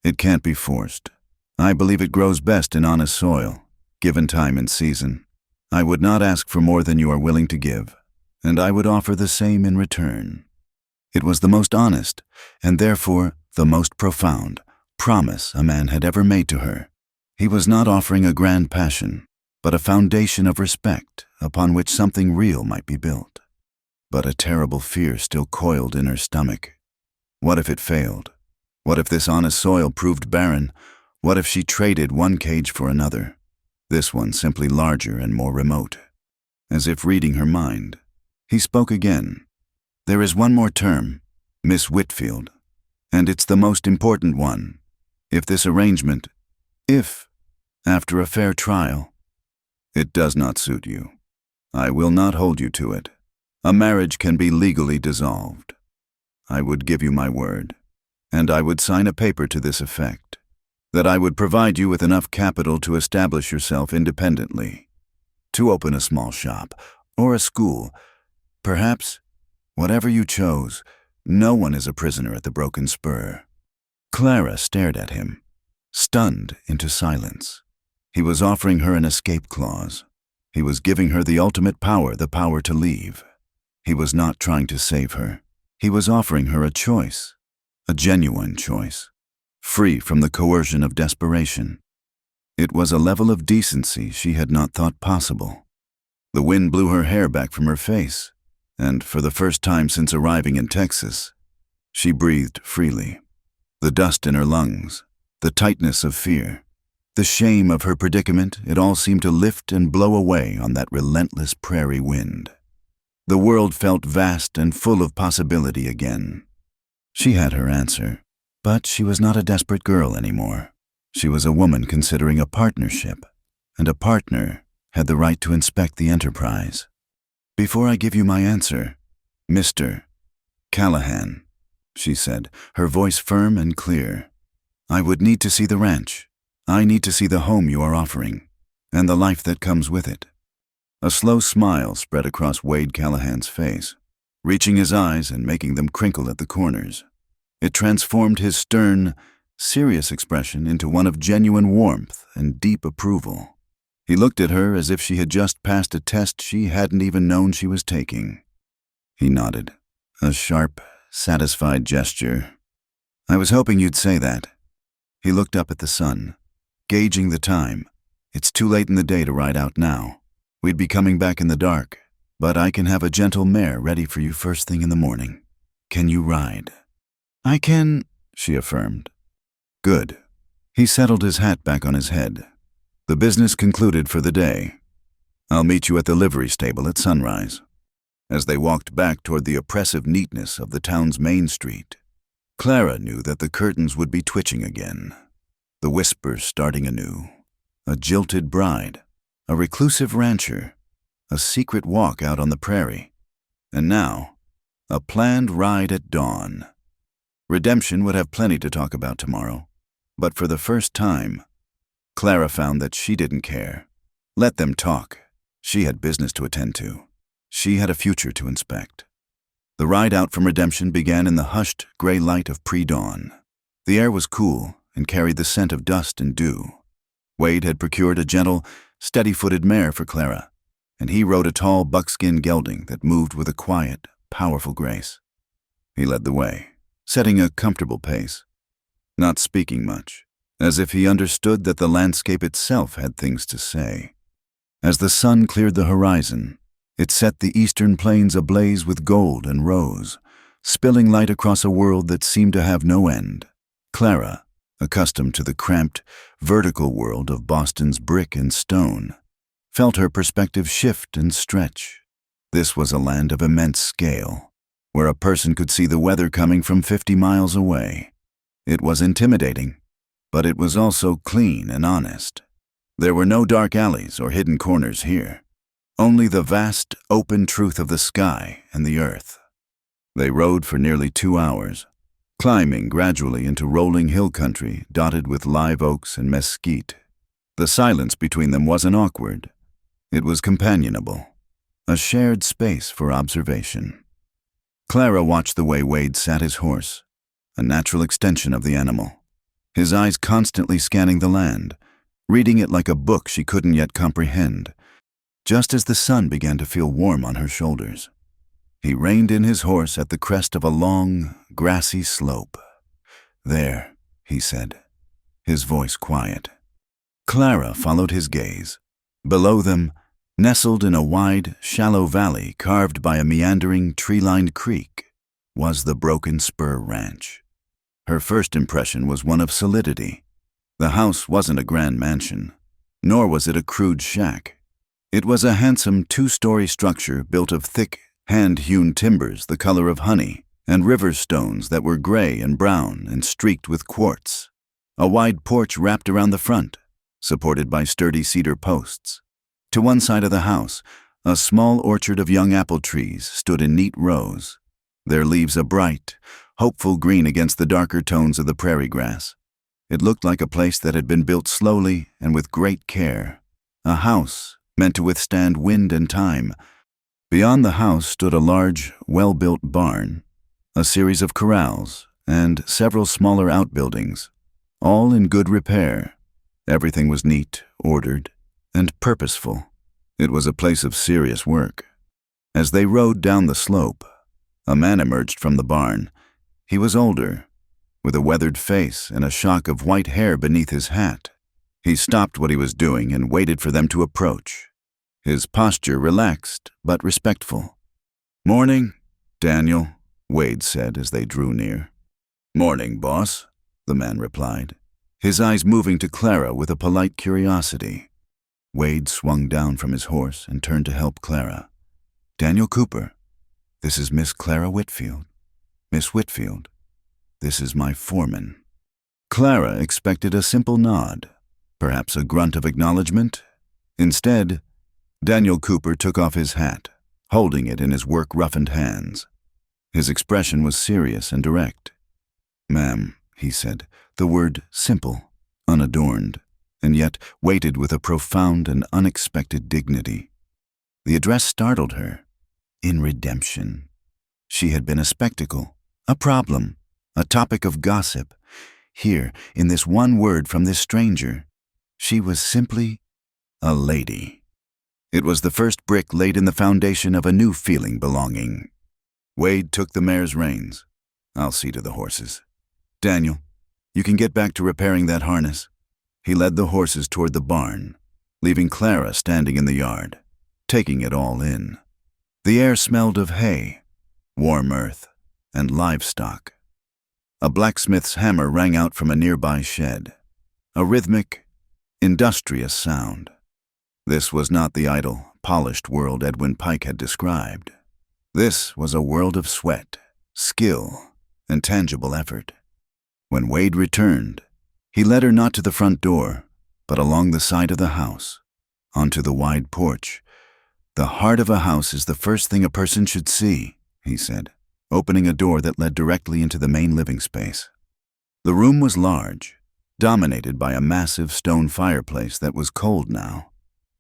it can't be forced. I believe it grows best in honest soil, given time and season. I would not ask for more than you are willing to give, and I would offer the same in return. It was the most honest, and therefore the most profound, promise a man had ever made to her. He was not offering a grand passion, but a foundation of respect upon which something real might be built. But a terrible fear still coiled in her stomach. What if it failed? What if this honest soil proved barren? What if she traded one cage for another, this one simply larger and more remote? As if reading her mind, he spoke again. There is one more term, Miss Whitfield, and it's the most important one. If this arrangement, if, after a fair trial, it does not suit you, I will not hold you to it. A marriage can be legally dissolved. I would give you my word, and I would sign a paper to this effect, that I would provide you with enough capital to establish yourself independently, to open a small shop or a school, perhaps, whatever you chose. No one is a prisoner at the Broken Spur. Clara stared at him, stunned into silence. He was offering her an escape clause. He was giving her the ultimate power, the power to leave. He was not trying to save her. He was offering her a choice, a genuine choice, free from the coercion of desperation. It was a level of decency she had not thought possible. The wind blew her hair back from her face, and for the first time since arriving in Texas, she breathed freely. The dust in her lungs, the tightness of fear, the shame of her predicament, it all seemed to lift and blow away on that relentless prairie wind. The world felt vast and full of possibility again. She had her answer, but she was not a desperate girl anymore. She was a woman considering a partnership, and a partner had the right to inspect the enterprise. Before I give you my answer, Mr. Callahan, she said, her voice firm and clear, I would need to see the ranch. I need to see the home you are offering, and the life that comes with it. A slow smile spread across Wade Callahan's face, reaching his eyes and making them crinkle at the corners. It transformed his stern, serious expression into one of genuine warmth and deep approval. He looked at her as if she had just passed a test she hadn't even known she was taking. He nodded, a sharp, satisfied gesture. I was hoping you'd say that. He looked up at the sun, gauging the time. It's too late in the day to ride out now. We'd be coming back in the dark, but I can have a gentle mare ready for you first thing in the morning. Can you ride? I can, she affirmed. Good. He settled his hat back on his head. The business concluded for the day. I'll meet you at the livery stable at sunrise. As they walked back toward the oppressive neatness of the town's main street, Clara knew that the curtains would be twitching again, the whispers starting anew. A jilted bride, a reclusive rancher, a secret walk out on the prairie, and now, a planned ride at dawn. Redemption would have plenty to talk about tomorrow, but for the first time, Clara found that she didn't care. Let them talk. She had business to attend to. She had a future to inspect. The ride out from Redemption began in the hushed, gray light of pre-dawn. The air was cool and carried the scent of dust and dew. Wade had procured a gentle, steady-footed mare for Clara, and he rode a tall buckskin gelding that moved with a quiet, powerful grace. He led the way, setting a comfortable pace, not speaking much, as if he understood that the landscape itself had things to say. As the sun cleared the horizon, it set the eastern plains ablaze with gold and rose, spilling light across a world that seemed to have no end. Clara, accustomed to the cramped, vertical world of Boston's brick and stone, felt her perspective shift and stretch. This was a land of immense scale, where a person could see the weather coming from 50 miles away. It was intimidating, but it was also clean and honest. There were no dark alleys or hidden corners here, only the vast, open truth of the sky and the earth. They rode for nearly 2 hours, climbing gradually into rolling hill country dotted with live oaks and mesquite. The silence between them wasn't awkward. It was companionable, a shared space for observation. Clara watched the way Wade sat his horse, a natural extension of the animal, his eyes constantly scanning the land, reading it like a book she couldn't yet comprehend. just as the sun began to feel warm on her shoulders. He reined in his horse at the crest of a long, grassy slope. "There," he said, his voice quiet. Clara followed his gaze. Below them, nestled in a wide, shallow valley carved by a meandering, tree-lined creek, was the Broken Spur Ranch. Her first impression was one of solidity. The house wasn't a grand mansion, nor was it a crude shack. It was a handsome two-story structure built of thick, hand-hewn timbers the color of honey and river stones that were gray and brown and streaked with quartz. A wide porch wrapped around the front, supported by sturdy cedar posts. To one side of the house, a small orchard of young apple trees stood in neat rows, their leaves a bright, hopeful green against the darker tones of the prairie grass. It looked like a place that had been built slowly and with great care, a house meant to withstand wind and time. Beyond the house stood a large, well-built barn, a series of corrals, and several smaller outbuildings, all in good repair. Everything was neat, ordered, and purposeful. It was a place of serious work. As they rode down the slope, a man emerged from the barn. He was older, with a weathered face and a shock of white hair beneath his hat. He stopped what he was doing and waited for them to approach. His posture relaxed but respectful. "Morning, Daniel," Wade said as they drew near. "Morning, boss," the man replied, his eyes moving to Clara with a polite curiosity. Wade swung down from his horse and turned to help Clara. "Daniel Cooper, this is Miss Clara Whitfield. Miss Whitfield, this is my foreman." Clara expected a simple nod, perhaps a grunt of acknowledgement. Instead, Daniel Cooper took off his hat, holding it in his work-roughened hands. His expression was serious and direct. "Ma'am," he said, the word simple, unadorned, and yet weighted with a profound and unexpected dignity. The address startled her. In redemption. She had been a spectacle, a problem, a topic of gossip. Here, in this one word from this stranger, she was simply a lady. It was the first brick laid in the foundation of a new feeling belonging. Wade took the mare's reins. "I'll see to the horses. Daniel, you can get back to repairing that harness." He led the horses toward the barn, leaving Clara standing in the yard, taking it all in. The air smelled of hay, warm earth, and livestock. A blacksmith's hammer rang out from a nearby shed, a rhythmic, industrious sound. This was not the idle, polished world Edwin Pike had described. This was a world of sweat, skill, and tangible effort. When Wade returned, he led her not to the front door, but along the side of the house, onto the wide porch. "The heart of a house is the first thing a person should see," he said, opening a door that led directly into the main living space. The room was large, dominated by a massive stone fireplace that was cold now,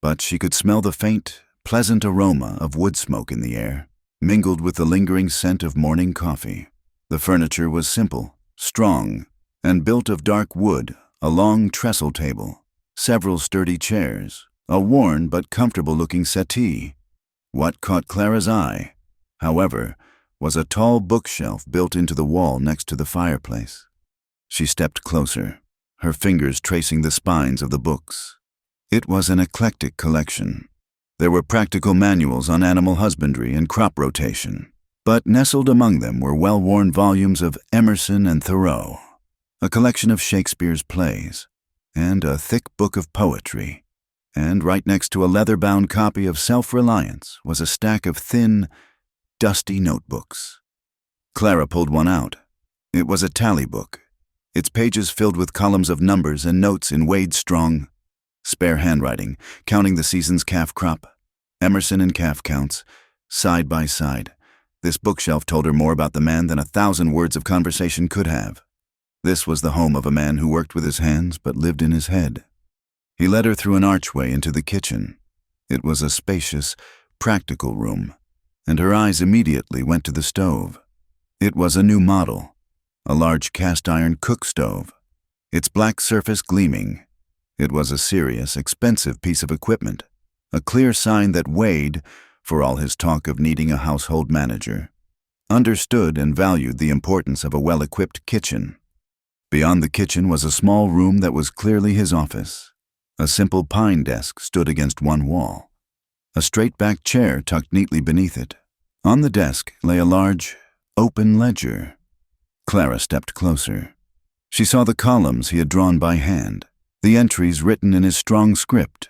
but she could smell the faint, pleasant aroma of wood smoke in the air, mingled with the lingering scent of morning coffee. The furniture was simple, strong, and built of dark wood, a long trestle table, several sturdy chairs, a worn but comfortable-looking settee. What caught Clara's eye, however, was a tall bookshelf built into the wall next to the fireplace. She stepped closer, her fingers tracing the spines of the books. It was an eclectic collection. There were practical manuals on animal husbandry and crop rotation, but nestled among them were well-worn volumes of Emerson and Thoreau, a collection of Shakespeare's plays, and a thick book of poetry. And right next to a leather-bound copy of Self-Reliance was a stack of thin, dusty notebooks. Clara pulled one out. It was a tally book, its pages filled with columns of numbers and notes in Wade's strong, spare handwriting, counting the season's calf crop, Emerson and calf counts, side by side. This bookshelf told her more about the man than 1,000 words of conversation could have. This was the home of a man who worked with his hands but lived in his head. He led her through an archway into the kitchen. It was a spacious, practical room, and her eyes immediately went to the stove. It was a new model, a large cast-iron cook stove, its black surface gleaming. It was a serious, expensive piece of equipment, a clear sign that Wade, for all his talk of needing a household manager, understood and valued the importance of a well-equipped kitchen. Beyond the kitchen was a small room that was clearly his office. A simple pine desk stood against one wall, a straight-backed chair tucked neatly beneath it. On the desk lay a large, open ledger. Clara stepped closer. She saw the columns he had drawn by hand, the entries written in his strong script,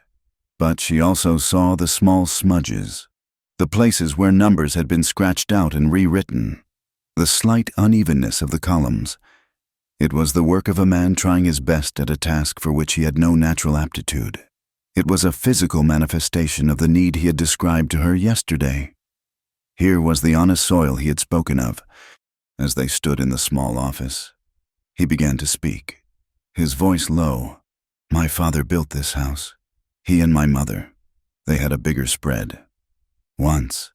but she also saw the small smudges, the places where numbers had been scratched out and rewritten, the slight unevenness of the columns. It was the work of a man trying his best at a task for which he had no natural aptitude. It was a physical manifestation of the need he had described to her yesterday. Here was the honest soil he had spoken of. As they stood in the small office, he began to speak, his voice low. "My father built this house. He and my mother. They had a bigger spread. Once.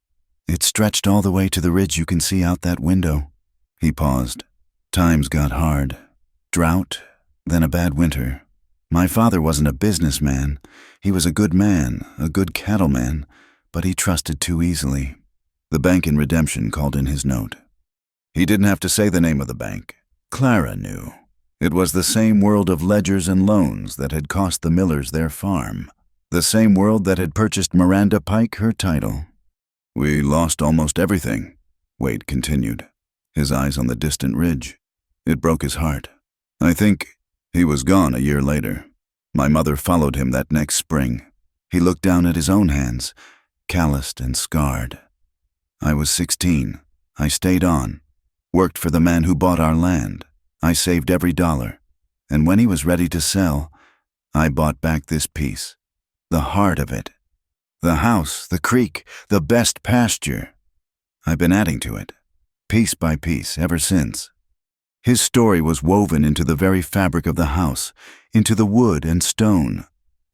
It stretched all the way to the ridge you can see out that window." He paused. "Times got hard. Drought, then a bad winter. My father wasn't a businessman. He was a good man, a good cattleman, but he trusted too easily." The bank in Redemption called in his note. He didn't have to say the name of the bank. Clara knew. It was the same world of ledgers and loans that had cost the Millers their farm. The same world that had purchased Miranda Pike her title. "We lost almost everything," Wade continued, his eyes on the distant ridge. It broke his heart. "I think he was gone a year later. My mother followed him that next spring." He looked down at his own hands, calloused and scarred. "I was 16. I stayed on, worked for the man who bought our land. I saved every dollar, and when he was ready to sell, I bought back this piece, the heart of it. The house, the creek, the best pasture. I've been adding to it, piece by piece, ever since." His story was woven into the very fabric of the house, into the wood and stone.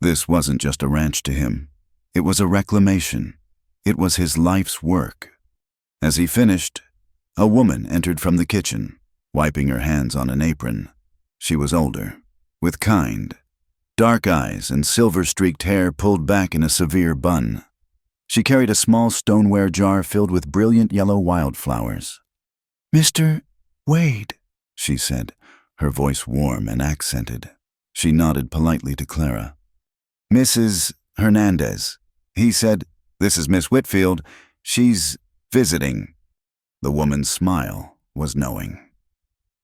This wasn't just a ranch to him. It was a reclamation. It was his life's work. As he finished, a woman entered from the kitchen, wiping her hands on an apron. She was older, with kind, dark eyes and silver-streaked hair pulled back in a severe bun. She carried a small stoneware jar filled with brilliant yellow wildflowers. "Mr. Wade," she said, her voice warm and accented. She nodded politely to Clara. "Mrs. Hernandez." He said, "This is Miss Whitfield. She's visiting." The woman's smile was knowing.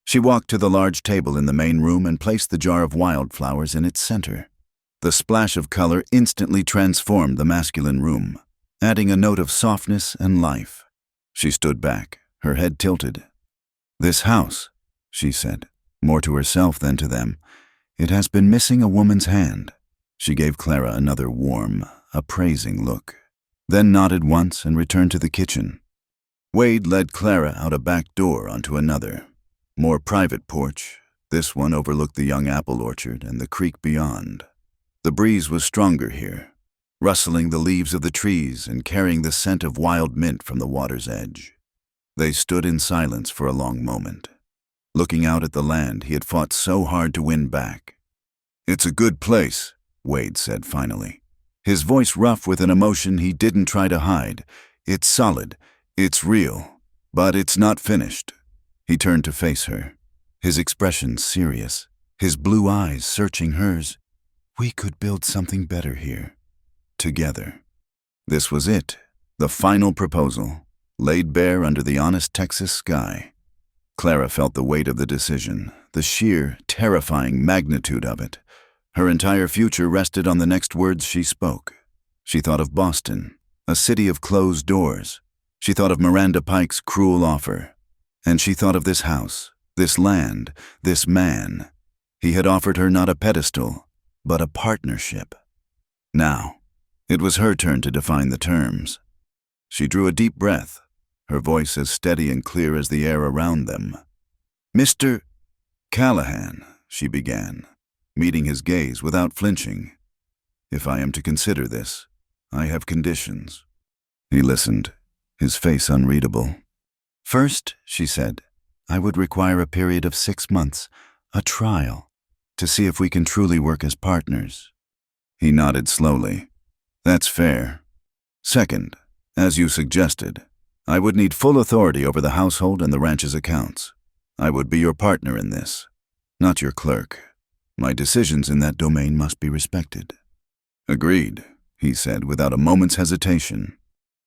She walked to the large table in the main room and placed the jar of wildflowers in its center. The splash of color instantly transformed the masculine room, adding a note of softness and life. She stood back, her head tilted. "This house," she said, more to herself than to them, "it has been missing a woman's hand." She gave Clara another warm, appraising look, then nodded once and returned to the kitchen. Wade led Clara out a back door onto another, more private porch. This one overlooked the young apple orchard and the creek beyond. The breeze was stronger here, rustling the leaves of the trees and carrying the scent of wild mint from the water's edge. They stood in silence for a long moment, looking out at the land he had fought so hard to win back. "It's a good place," Wade said finally, his voice rough with an emotion he didn't try to hide. "It's solid, it's real, but it's not finished." He turned to face her, his expression serious, his blue eyes searching hers. "We could build something better here, together." This was it, the final proposal, laid bare under the honest Texas sky. Clara felt the weight of the decision, the sheer, terrifying magnitude of it. Her entire future rested on the next words she spoke. She thought of Boston, a city of closed doors. She thought of Miranda Pike's cruel offer. And she thought of this house, this land, this man. He had offered her not a pedestal, but a partnership. Now, it was her turn to define the terms. She drew a deep breath, her voice as steady and clear as the air around them. "Mr. Callahan," she began, meeting his gaze without flinching. "If I am to consider this, I have conditions." He listened, his face unreadable. "First," she said, "I would require a period of 6 months, a trial, to see if we can truly work as partners." He nodded slowly. That's fair. Second, as you suggested, I would need full authority over the household and the ranch's accounts. I would be your partner in this, not your clerk. My decisions in that domain must be respected. Agreed, he said without a moment's hesitation.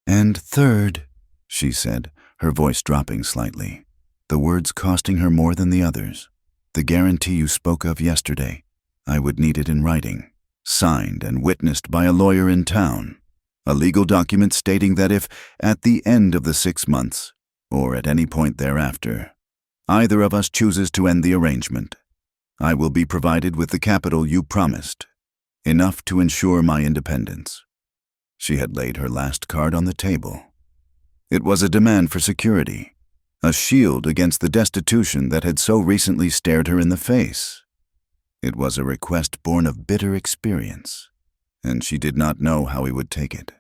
And third, she said, her voice dropping slightly, the words costing her more than the others. The guarantee you spoke of yesterday, I would need it in writing, signed and witnessed by a lawyer in town. A legal document stating that if, at the end of the 6 months, or at any point thereafter, either of us chooses to end the arrangement, I will be provided with the capital you promised, enough to ensure my independence. She had laid her last card on the table. It was a demand for security, a shield against the destitution that had so recently stared her in the face. It was a request born of bitter experience, and she did not know how he would take it.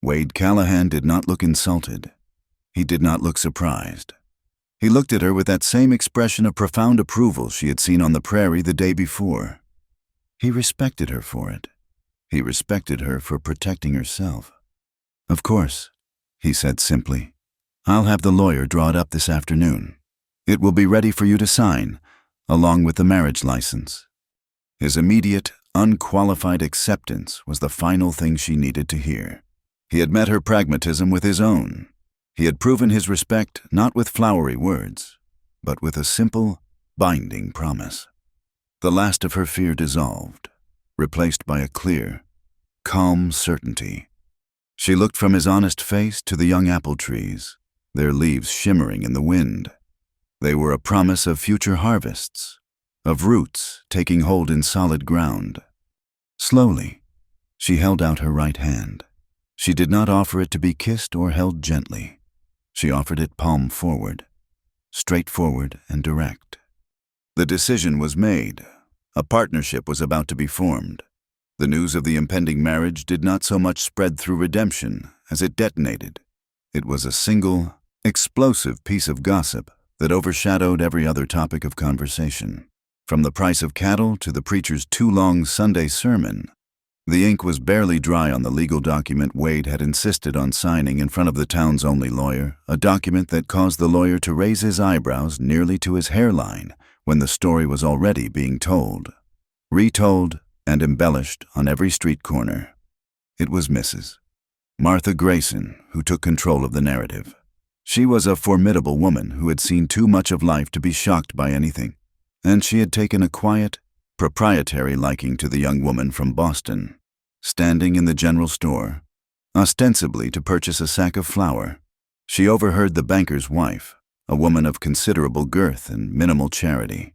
Wade Callahan did not look insulted. He did not look surprised. He looked at her with that same expression of profound approval she had seen on the prairie the day before. He respected her for it. He respected her for protecting herself. Of course, he said simply. I'll have the lawyer draw it up this afternoon. It will be ready for you to sign, along with the marriage license. His immediate, unqualified acceptance was the final thing she needed to hear. He had met her pragmatism with his own. He had proven his respect not with flowery words, but with a simple, binding promise. The last of her fear dissolved, replaced by a clear, calm certainty. She looked from his honest face to the young apple trees, their leaves shimmering in the wind. They were a promise of future harvests, of roots taking hold in solid ground. Slowly, she held out her right hand. She did not offer it to be kissed or held gently. She offered it palm forward, straightforward and direct. The decision was made. A partnership was about to be formed. The news of the impending marriage did not so much spread through redemption as it detonated. It was a single, explosive piece of gossip that overshadowed every other topic of conversation. From the price of cattle to the preacher's too-long Sunday sermon, the ink was barely dry on the legal document Wade had insisted on signing in front of the town's only lawyer, a document that caused the lawyer to raise his eyebrows nearly to his hairline when the story was already being told, retold, and embellished on every street corner. It was Mrs. Martha Grayson who took control of the narrative. She was a formidable woman who had seen too much of life to be shocked by anything, and she had taken a quiet, proprietary liking to the young woman from Boston. Standing in the general store, ostensibly to purchase a sack of flour, she overheard the banker's wife, a woman of considerable girth and minimal charity,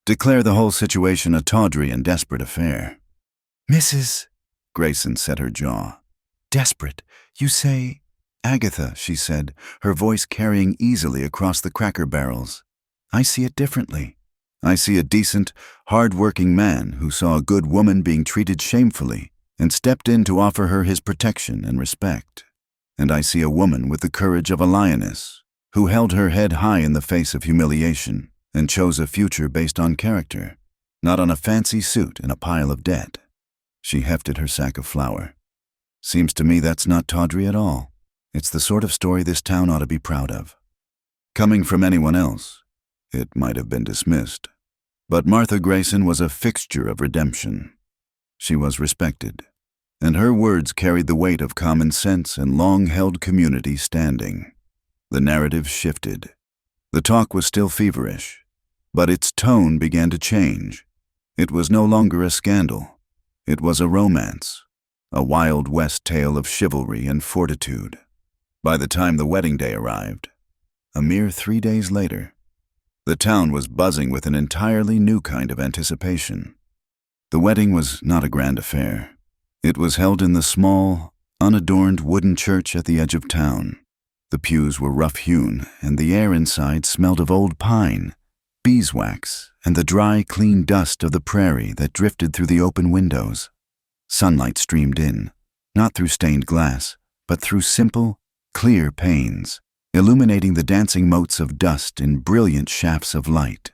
declare the whole situation a tawdry and desperate affair. Mrs. Grayson set her jaw. Desperate, you say? Agatha, she said, her voice carrying easily across the cracker barrels. I see it differently. I see a decent, hard-working man who saw a good woman being treated shamefully and stepped in to offer her his protection and respect. And I see a woman with the courage of a lioness who held her head high in the face of humiliation and chose a future based on character, not on a fancy suit and a pile of debt. She hefted her sack of flour. Seems to me that's not tawdry at all. It's the sort of story this town ought to be proud of. Coming from anyone else, it might have been dismissed. But Martha Grayson was a fixture of redemption. She was respected, and her words carried the weight of common sense and long-held community standing. The narrative shifted. The talk was still feverish, but its tone began to change. It was no longer a scandal. It was a romance, a Wild West tale of chivalry and fortitude. By the time the wedding day arrived, a mere 3 days later, the town was buzzing with an entirely new kind of anticipation. The wedding was not a grand affair. It was held in the small, unadorned wooden church at the edge of town. The pews were rough-hewn, and the air inside smelled of old pine, beeswax, and the dry, clean dust of the prairie that drifted through the open windows. Sunlight streamed in, not through stained glass, but through simple, clear panes, illuminating the dancing motes of dust in brilliant shafts of light.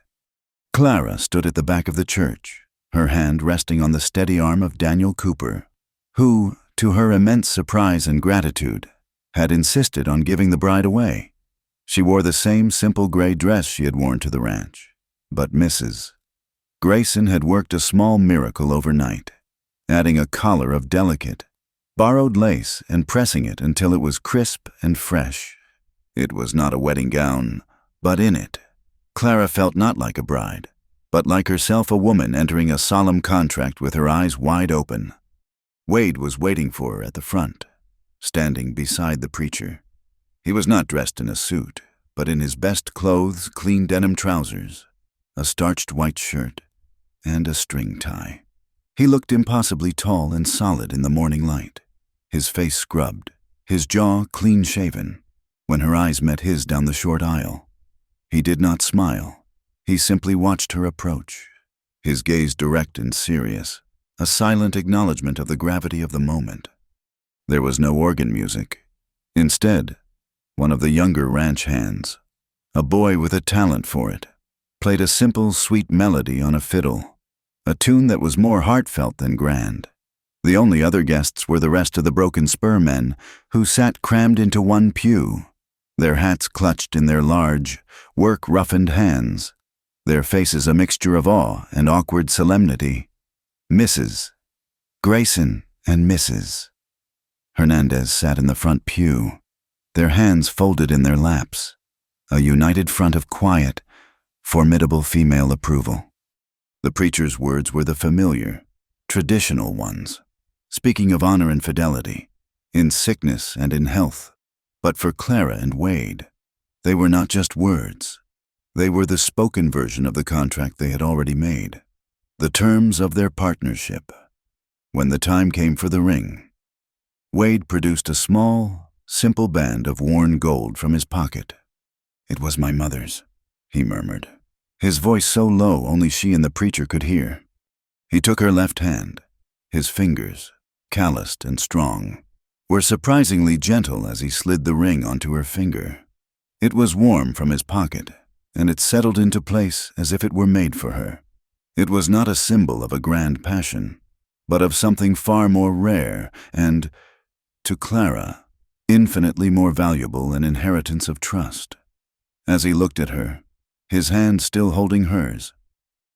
Clara stood at the back of the church, her hand resting on the steady arm of Daniel Cooper, who, to her immense surprise and gratitude, had insisted on giving the bride away. She wore the same simple gray dress she had worn to the ranch, but Mrs. Grayson had worked a small miracle overnight, adding a collar of delicate, borrowed lace and pressing it until it was crisp and fresh. It was not a wedding gown, but in it, Clara felt not like a bride, but like herself a woman entering a solemn contract with her eyes wide open. Wade was waiting for her at the front, standing beside the preacher. He was not dressed in a suit, but in his best clothes, clean denim trousers, a starched white shirt, and a string tie. He looked impossibly tall and solid in the morning light, his face scrubbed, his jaw clean-shaven. When her eyes met his down the short aisle, he did not smile. He simply watched her approach, his gaze direct and serious, a silent acknowledgement of the gravity of the moment. There was no organ music. Instead, one of the younger ranch hands, a boy with a talent for it, played a simple, sweet melody on a fiddle, a tune that was more heartfelt than grand. The only other guests were the rest of the Broken Spur men, who sat crammed into one pew, their hats clutched in their large, work-roughened hands, their faces a mixture of awe and awkward solemnity. Mrs. Grayson and Mrs. Hernandez sat in the front pew, their hands folded in their laps, a united front of quiet, formidable female approval. The preacher's words were the familiar, traditional ones, speaking of honor and fidelity, in sickness and in health. But for Clara and Wade, they were not just words. They were the spoken version of the contract they had already made, the terms of their partnership. When the time came for the ring, Wade produced a small, simple band of worn gold from his pocket. "It was my mother's," he murmured, his voice so low only she and the preacher could hear. He took her left hand. His fingers, calloused and strong, were surprisingly gentle as he slid the ring onto her finger. It was warm from his pocket, and it settled into place as if it were made for her. It was not a symbol of a grand passion, but of something far more rare and, to Clara, infinitely more valuable, an inheritance of trust. As he looked at her, his hand still holding hers,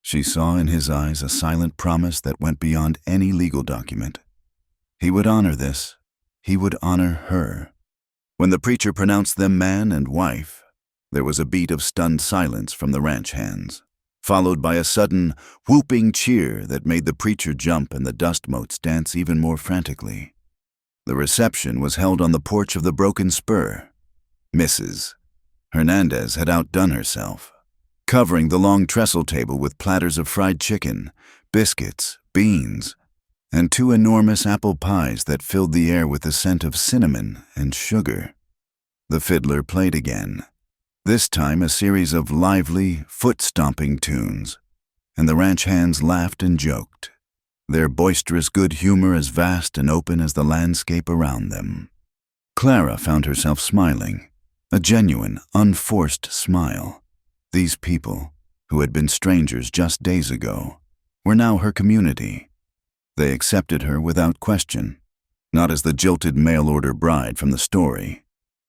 she saw in his eyes a silent promise that went beyond any legal document. He would honor this. He would honor her. When the preacher pronounced them man and wife, there was a beat of stunned silence from the ranch hands, followed by a sudden, whooping cheer that made the preacher jump and the dust motes dance even more frantically. The reception was held on the porch of the Broken Spur. Mrs. Hernandez had outdone herself, covering the long trestle table with platters of fried chicken, biscuits, beans, and 2 enormous apple pies that filled the air with the scent of cinnamon and sugar. The fiddler played again, this time a series of lively, foot-stomping tunes, and the ranch hands laughed and joked, their boisterous good humor as vast and open as the landscape around them. Clara found herself smiling, a genuine, unforced smile. These people, who had been strangers just days ago, were now her community. They accepted her without question, not as the jilted mail-order bride from the story,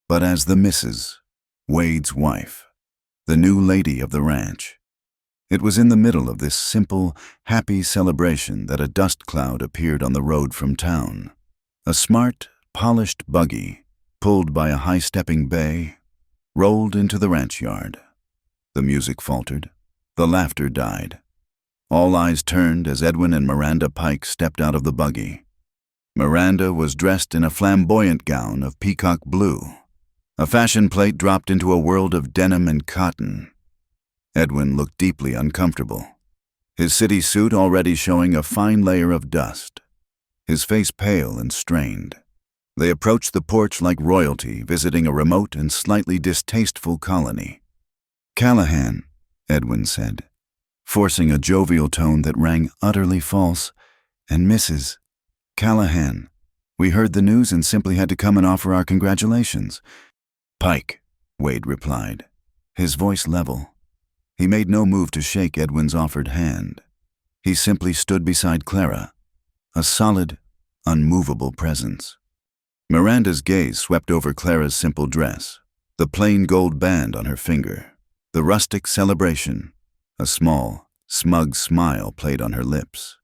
but as the Mrs. Wade's wife, the new lady of the ranch. It was in the middle of this simple, happy celebration that a dust cloud appeared on the road from town. A smart, polished buggy, pulled by a high-stepping bay, rolled into the ranch yard. The music faltered. The laughter died. All eyes turned as Edwin and Miranda Pike stepped out of the buggy. Miranda was dressed in a flamboyant gown of peacock blue. A fashion plate dropped into a world of denim and cotton. Edwin looked deeply uncomfortable, his city suit already showing a fine layer of dust, his face pale and strained. They approached the porch like royalty visiting a remote and slightly distasteful colony. "Callahan," Edwin said, forcing a jovial tone that rang utterly false, "and Mrs. Callahan. We heard the news and simply had to come and offer our congratulations." "Pike," Wade replied, his voice level. He made no move to shake Edwin's offered hand. He simply stood beside Clara, a solid, unmovable presence. Miranda's gaze swept over Clara's simple dress, the plain gold band on her finger, the rustic celebration. A small, smug smile played on her lips.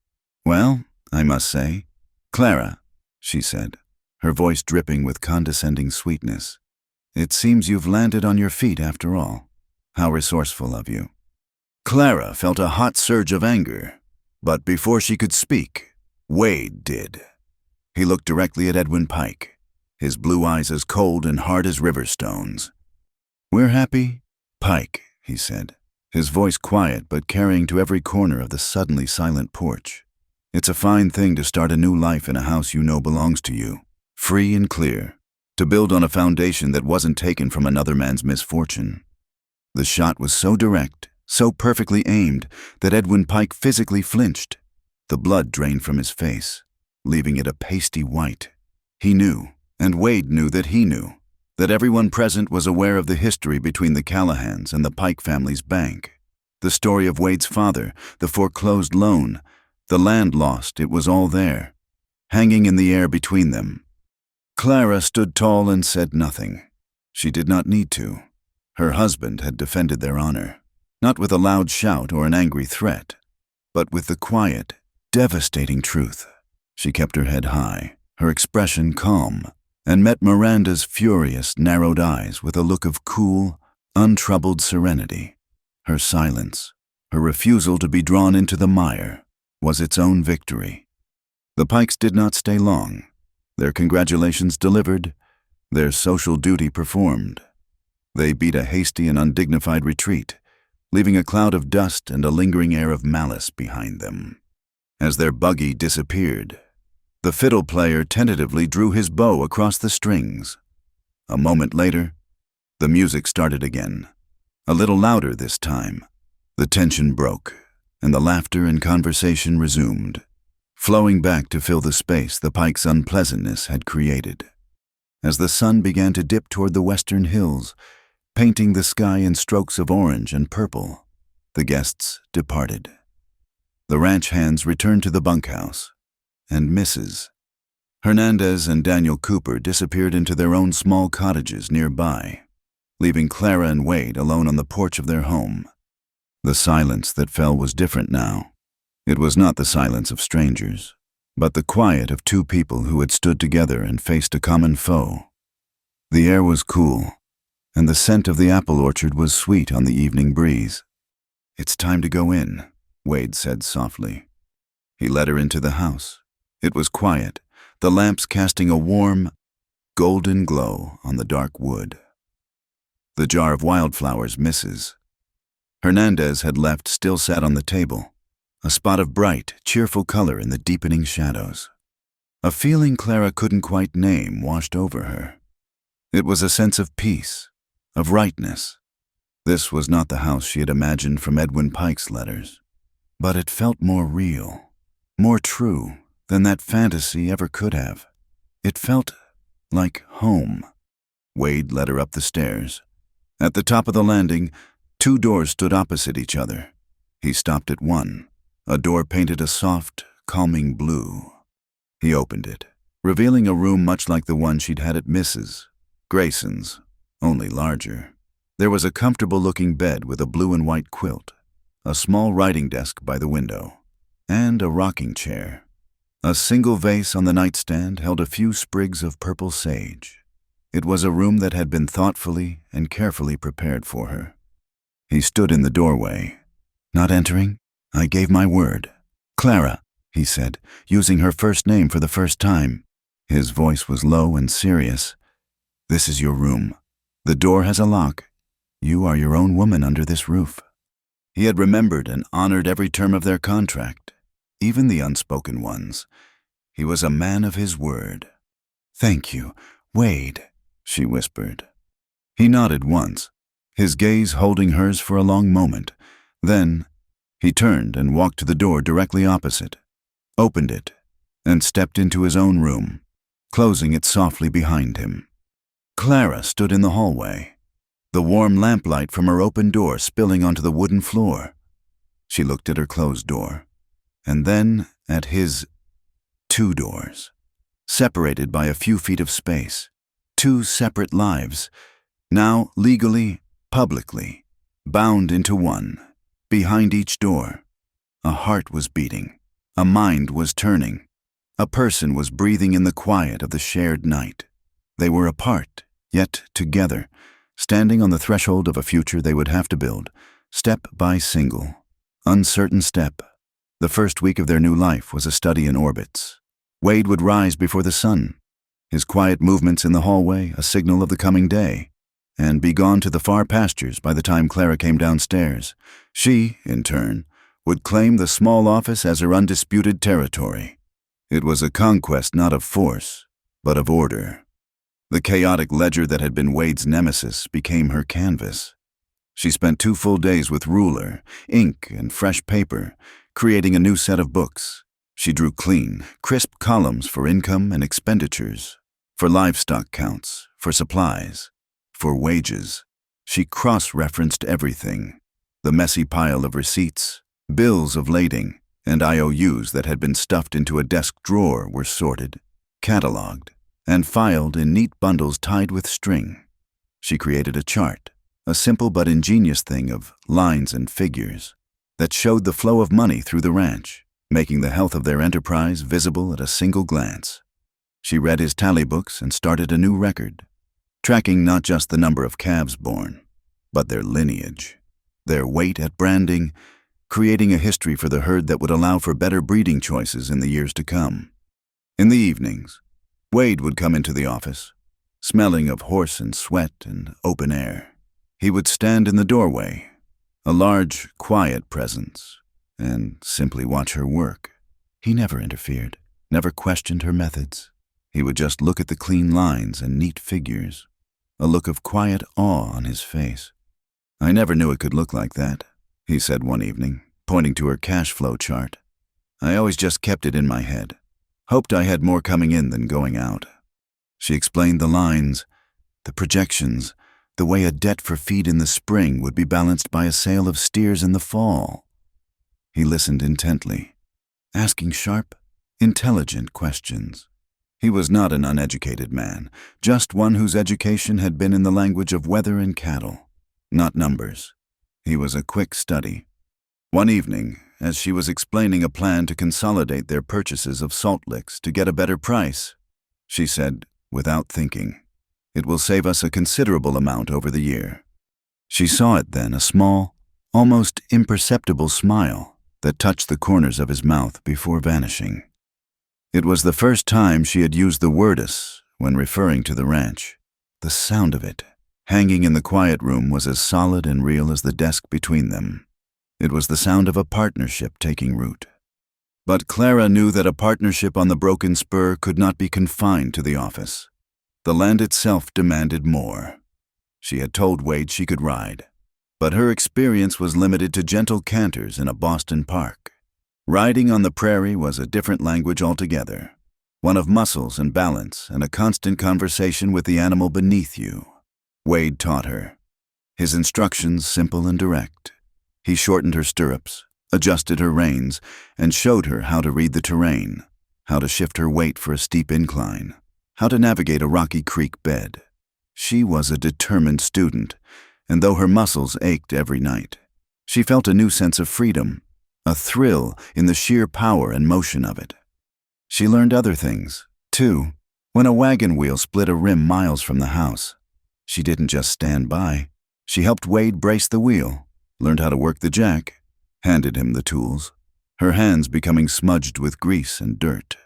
"Well, I must say, Clara," she said, her voice dripping with condescending sweetness, "it seems you've landed on your feet after all. How resourceful of you." Clara felt a hot surge of anger, but before she could speak, Wade did. He looked directly at Edwin Pike, his blue eyes as cold and hard as river stones. "We're happy, Pike," he said, his voice quiet but carrying to every corner of the suddenly silent porch. "It's a fine thing to start a new life in a house you know belongs to you, free and clear, to build on a foundation that wasn't taken from another man's misfortune." The shot was so direct, so perfectly aimed, that Edwin Pike physically flinched. The blood drained from his face, leaving it a pasty white. He knew, and Wade knew that he knew, that everyone present was aware of the history between the Callahans and the Pike family's bank. The story of Wade's father, the foreclosed loan, the land lost, it was all there, hanging in the air between them. Clara stood tall and said nothing. She did not need to. Her husband had defended their honor, not with a loud shout or an angry threat, but with the quiet, devastating truth. She kept her head high, her expression calm, and met Miranda's furious, narrowed eyes with a look of cool, untroubled serenity. Her silence, her refusal to be drawn into the mire, was its own victory. The Pikes did not stay long. Their congratulations delivered, their social duty performed. They beat a hasty and undignified retreat, leaving a cloud of dust and a lingering air of malice behind them. As their buggy disappeared, the fiddle player tentatively drew his bow across the strings. A moment later, the music started again, a little louder this time. The tension broke, and the laughter and conversation resumed, flowing back to fill the space the Pike's unpleasantness had created. As the sun began to dip toward the western hills, painting the sky in strokes of orange and purple, the guests departed. The ranch hands returned to the bunkhouse, and Mrs. Hernandez and Daniel Cooper disappeared into their own small cottages nearby, leaving Clara and Wade alone on the porch of their home. The silence that fell was different now. It was not the silence of strangers, but the quiet of two people who had stood together and faced a common foe. The air was cool, and the scent of the apple orchard was sweet on the evening breeze. "It's time to go in," Wade said softly. He led her into the house. It was quiet, the lamps casting a warm, golden glow on the dark wood. The jar of wildflowers Mrs. Hernandez had left still sat on the table, a spot of bright, cheerful color in the deepening shadows. A feeling Clara couldn't quite name washed over her. It was a sense of peace, of rightness. This was not the house she had imagined from Edwin Pike's letters, but it felt more real, more true than that fantasy ever could have. It felt like home. Wade led her up the stairs. At the top of the landing, two doors stood opposite each other. He stopped at one, a door painted a soft, calming blue. He opened it, revealing a room much like the one she'd had at Mrs. Grayson's, only larger. There was a comfortable-looking bed with a blue and white quilt, a small writing desk by the window, and a rocking chair. A single vase on the nightstand held a few sprigs of purple sage. It was a room that had been thoughtfully and carefully prepared for her. He stood in the doorway. "Not entering? I gave my word." "Clara," he said, using her first name for the first time. His voice was low and serious. "This is your room. The door has a lock. You are your own woman under this roof." He had remembered and honored every term of their contract, even the unspoken ones. He was a man of his word. "Thank you, Wade," she whispered. He nodded once, his gaze holding hers for a long moment. Then he turned and walked to the door directly opposite, opened it, and stepped into his own room, closing it softly behind him. Clara stood in the hallway, the warm lamplight from her open door spilling onto the wooden floor. She looked at her closed door, and then at his two doors. separated by a few feet of space. Two separate lives, now legally, publicly, bound into one. Behind each door, a heart was beating, a mind was turning, a person was breathing in the quiet of the shared night. They were apart, yet together, standing on the threshold of a future they would have to build, step by single, uncertain step. The first week of their new life was a study in orbits. Wade would rise before the sun, his quiet movements in the hallway a signal of the coming day, and be gone to the far pastures by the time Clara came downstairs. She, in turn, would claim the small office as her undisputed territory. It was a conquest not of force, but of order. The chaotic ledger that had been Wade's nemesis became her canvas. She spent 2 full days with ruler, ink, and fresh paper, creating a new set of books. She drew clean, crisp columns for income and expenditures, for livestock counts, for supplies, for wages. She cross-referenced everything. The messy pile of receipts, bills of lading, and IOUs that had been stuffed into a desk drawer were sorted, cataloged, and filed in neat bundles tied with string. She created a chart, a simple but ingenious thing of lines and figures, that showed the flow of money through the ranch, making the health of their enterprise visible at a single glance. She read his tally books and started a new record, tracking not just the number of calves born, but their lineage, their weight at branding, creating a history for the herd that would allow for better breeding choices in the years to come. In the evenings, Wade would come into the office, smelling of horse and sweat and open air. He would stand in the doorway, a large, quiet presence, and simply watch her work. He never interfered, never questioned her methods. He would just look at the clean lines and neat figures, a look of quiet awe on his face. "I never knew it could look like that," he said one evening, pointing to her cash flow chart. "I always just kept it in my head. Hoped I had more coming in than going out." She explained the lines, the projections, the way a debt for feed in the spring would be balanced by a sale of steers in the fall. He listened intently, asking sharp, intelligent questions. He was not an uneducated man, just one whose education had been in the language of weather and cattle, not numbers. He was a quick study. One evening, as she was explaining a plan to consolidate their purchases of salt licks to get a better price, she said, without thinking, "It will save us a considerable amount over the year." She saw it then, a small, almost imperceptible smile that touched the corners of his mouth before vanishing. It was the first time she had used the word "us" when referring to the ranch. The sound of it, hanging in the quiet room, was as solid and real as the desk between them. It was the sound of a partnership taking root. But Clara knew that a partnership on the Broken Spur could not be confined to the office. The land itself demanded more. She had told Wade she could ride, but her experience was limited to gentle canters in a Boston park. Riding on the prairie was a different language altogether, one of muscles and balance and a constant conversation with the animal beneath you. Wade taught her, his instructions simple and direct. He shortened her stirrups, adjusted her reins, and showed her how to read the terrain, how to shift her weight for a steep incline, how to navigate a rocky creek bed. She was a determined student, and though her muscles ached every night, she felt a new sense of freedom, a thrill in the sheer power and motion of it. She learned other things, too. When a wagon wheel split a rim miles from the house, she didn't just stand by. She helped Wade brace the wheel, learned how to work the jack, handed him the tools, her hands becoming smudged with grease and dirt.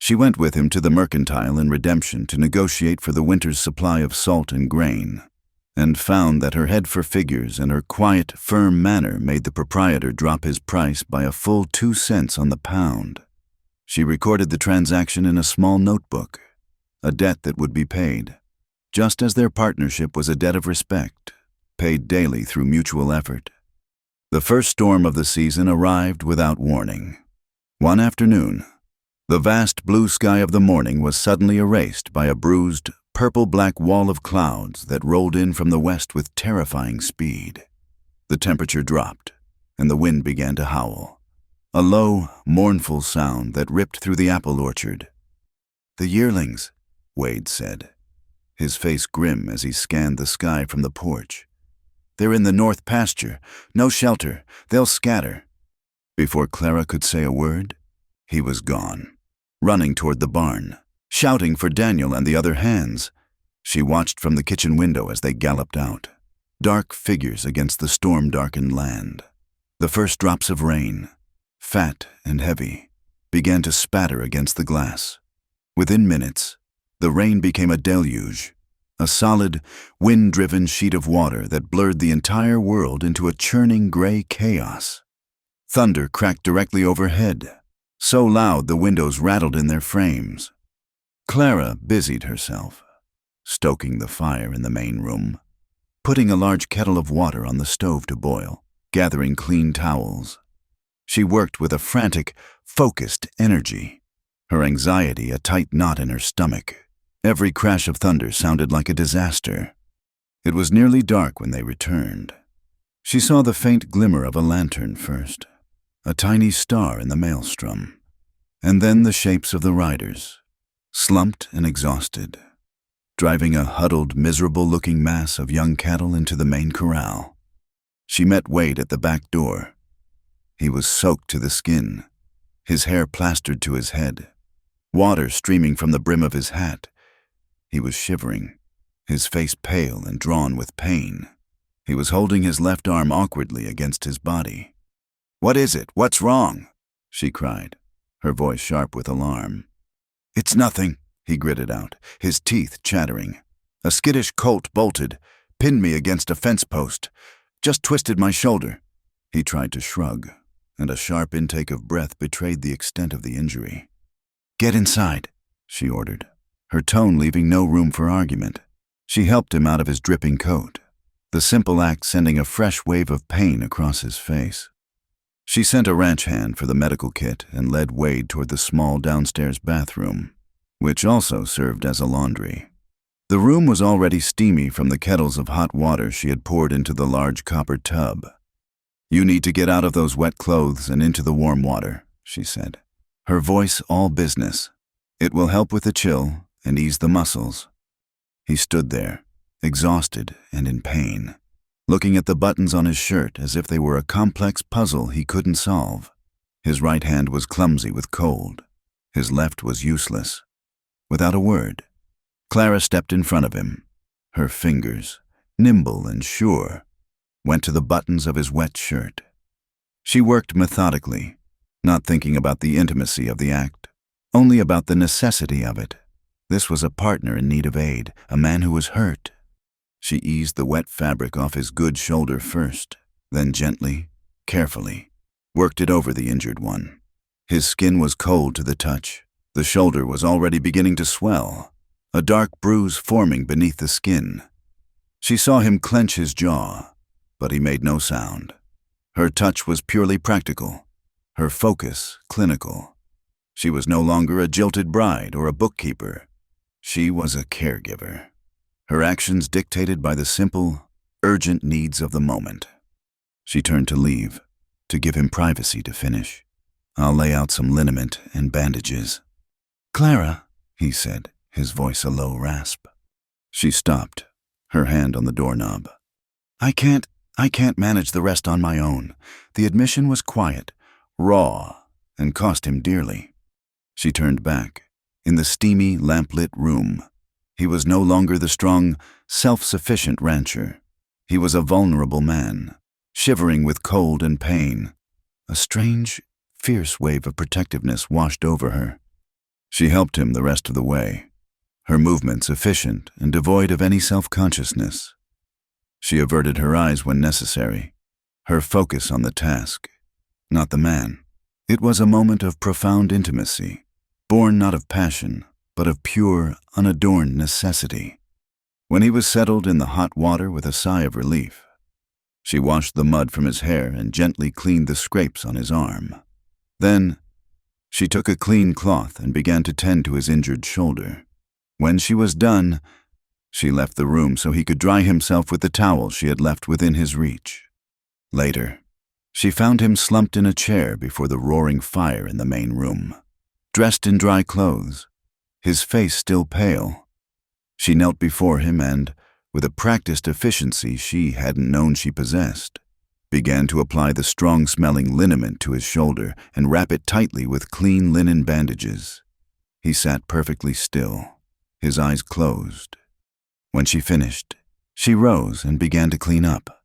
She went with him to the mercantile in Redemption to negotiate for the winter's supply of salt and grain, and found that her head for figures and her quiet, firm manner made the proprietor drop his price by a full 2 cents on the pound. She recorded the transaction in a small notebook, a debt that would be paid, just as their partnership was a debt of respect, paid daily through mutual effort. The first storm of the season arrived without warning. One afternoon, the vast blue sky of the morning was suddenly erased by a bruised, purple-black wall of clouds that rolled in from the west with terrifying speed. The temperature dropped, and the wind began to howl, a low, mournful sound that ripped through the apple orchard. The yearlings, Wade said, his face grim as he scanned the sky from the porch. They're in the north pasture. No shelter. They'll scatter. Before Clara could say a word, he was gone, running toward the barn, shouting for Daniel and the other hands. She watched from the kitchen window as they galloped out, dark figures against the storm-darkened land. The first drops of rain, fat and heavy, began to spatter against the glass. Within minutes, the rain became a deluge, a solid, wind-driven sheet of water that blurred the entire world into a churning gray chaos. Thunder cracked directly overhead, so loud the windows rattled in their frames. Clara busied herself, stoking the fire in the main room, putting a large kettle of water on the stove to boil, gathering clean towels. She worked with a frantic, focused energy, her anxiety a tight knot in her stomach. Every crash of thunder sounded like a disaster. It was nearly dark when they returned. She saw the faint glimmer of a lantern first, a tiny star in the maelstrom, and then the shapes of the riders, slumped and exhausted, driving a huddled, miserable-looking mass of young cattle into the main corral. She met Wade at the back door. He was soaked to the skin, his hair plastered to his head, water streaming from the brim of his hat. He was shivering, his face pale and drawn with pain. He was holding his left arm awkwardly against his body. "What is it? What's wrong?" she cried, her voice sharp with alarm. "It's nothing," he gritted out, his teeth chattering. "A skittish colt bolted, pinned me against a fence post, just twisted my shoulder." He tried to shrug, and a sharp intake of breath betrayed the extent of the injury. "Get inside," she ordered, her tone leaving no room for argument. She helped him out of his dripping coat, the simple act sending a fresh wave of pain across his face. She sent a ranch hand for the medical kit and led Wade toward the small downstairs bathroom, which also served as a laundry. The room was already steamy from the kettles of hot water she had poured into the large copper tub. "You need to get out of those wet clothes and into the warm water," she said, her voice all business. "It will help with the chill and ease the muscles." He stood there, exhausted and in pain, looking at the buttons on his shirt as if they were a complex puzzle he couldn't solve. His right hand was clumsy with cold. His left was useless. Without a word, Clara stepped in front of him. Her fingers, nimble and sure, went to the buttons of his wet shirt. She worked methodically, not thinking about the intimacy of the act, only about the necessity of it. This was a partner in need of aid, a man who was hurt. She eased the wet fabric off his good shoulder first, then gently, carefully, worked it over the injured one. His skin was cold to the touch. The shoulder was already beginning to swell, a dark bruise forming beneath the skin. She saw him clench his jaw, but he made no sound. Her touch was purely practical, her focus clinical. She was no longer a jilted bride or a bookkeeper. She was a caregiver, her actions dictated by the simple, urgent needs of the moment. She turned to leave, to give him privacy to finish. "I'll lay out some liniment and bandages." "Clara," he said, his voice a low rasp. She stopped, her hand on the doorknob. I can't manage the rest on my own." The admission was quiet, raw, and cost him dearly. She turned back. In the steamy, lamp-lit room, he was no longer the strong, self-sufficient rancher. He was a vulnerable man, shivering with cold and pain. A strange, fierce wave of protectiveness washed over her. She helped him the rest of the way, her movements efficient and devoid of any self-consciousness. She averted her eyes when necessary, her focus on the task, not the man. It was a moment of profound intimacy, born not of passion, but of pure, unadorned necessity. When he was settled in the hot water with a sigh of relief, she washed the mud from his hair and gently cleaned the scrapes on his arm. Then, she took a clean cloth and began to tend to his injured shoulder. When she was done, she left the room so he could dry himself with the towel she had left within his reach. Later, she found him slumped in a chair before the roaring fire in the main room, dressed in dry clothes, his face still pale. She knelt before him and, with a practiced efficiency she hadn't known she possessed, began to apply the strong-smelling liniment to his shoulder and wrap it tightly with clean linen bandages. He sat perfectly still, his eyes closed. When she finished, she rose and began to clean up.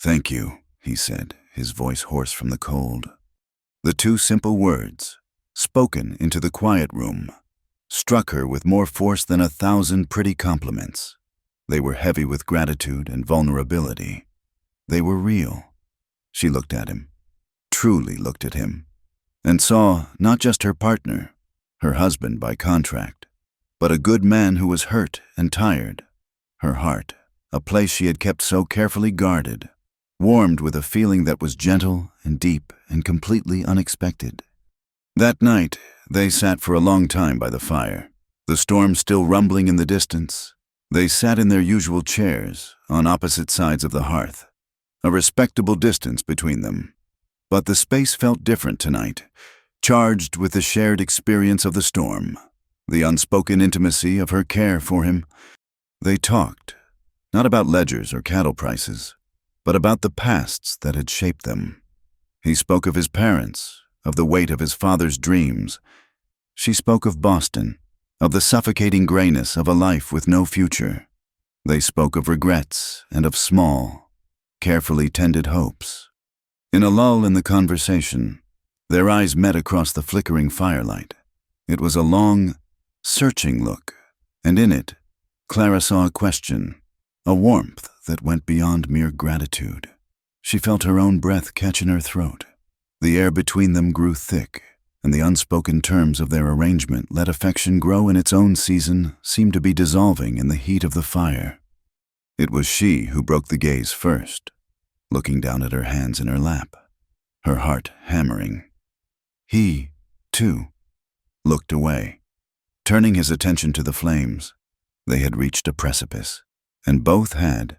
"Thank you," he said, his voice hoarse from the cold. The two simple words, spoken into the quiet room, struck her with more force than 1,000 pretty compliments. They were heavy with gratitude and vulnerability. They were real. She looked at him, truly looked at him, and saw not just her partner, her husband by contract, but a good man who was hurt and tired. Her heart, a place she had kept so carefully guarded, warmed with a feeling that was gentle and deep and completely unexpected. That night, they sat for a long time by the fire, the storm still rumbling in the distance. They sat in their usual chairs, on opposite sides of the hearth, a respectable distance between them. But the space felt different tonight, charged with the shared experience of the storm, the unspoken intimacy of her care for him. They talked, not about ledgers or cattle prices, but about the pasts that had shaped them. He spoke of his parents, of the weight of his father's dreams. She spoke of Boston, of the suffocating grayness of a life with no future. They spoke of regrets and of small, carefully tended hopes. In a lull in the conversation, their eyes met across the flickering firelight. It was a long, searching look, and in it, Clara saw a question, a warmth that went beyond mere gratitude. She felt her own breath catch in her throat. The air between them grew thick, and the unspoken terms of their arrangement let affection grow in its own season seem to be dissolving in the heat of the fire. It was she who broke the gaze first, looking down at her hands in her lap, her heart hammering. He, too, looked away, turning his attention to the flames. They had reached a precipice, and both had,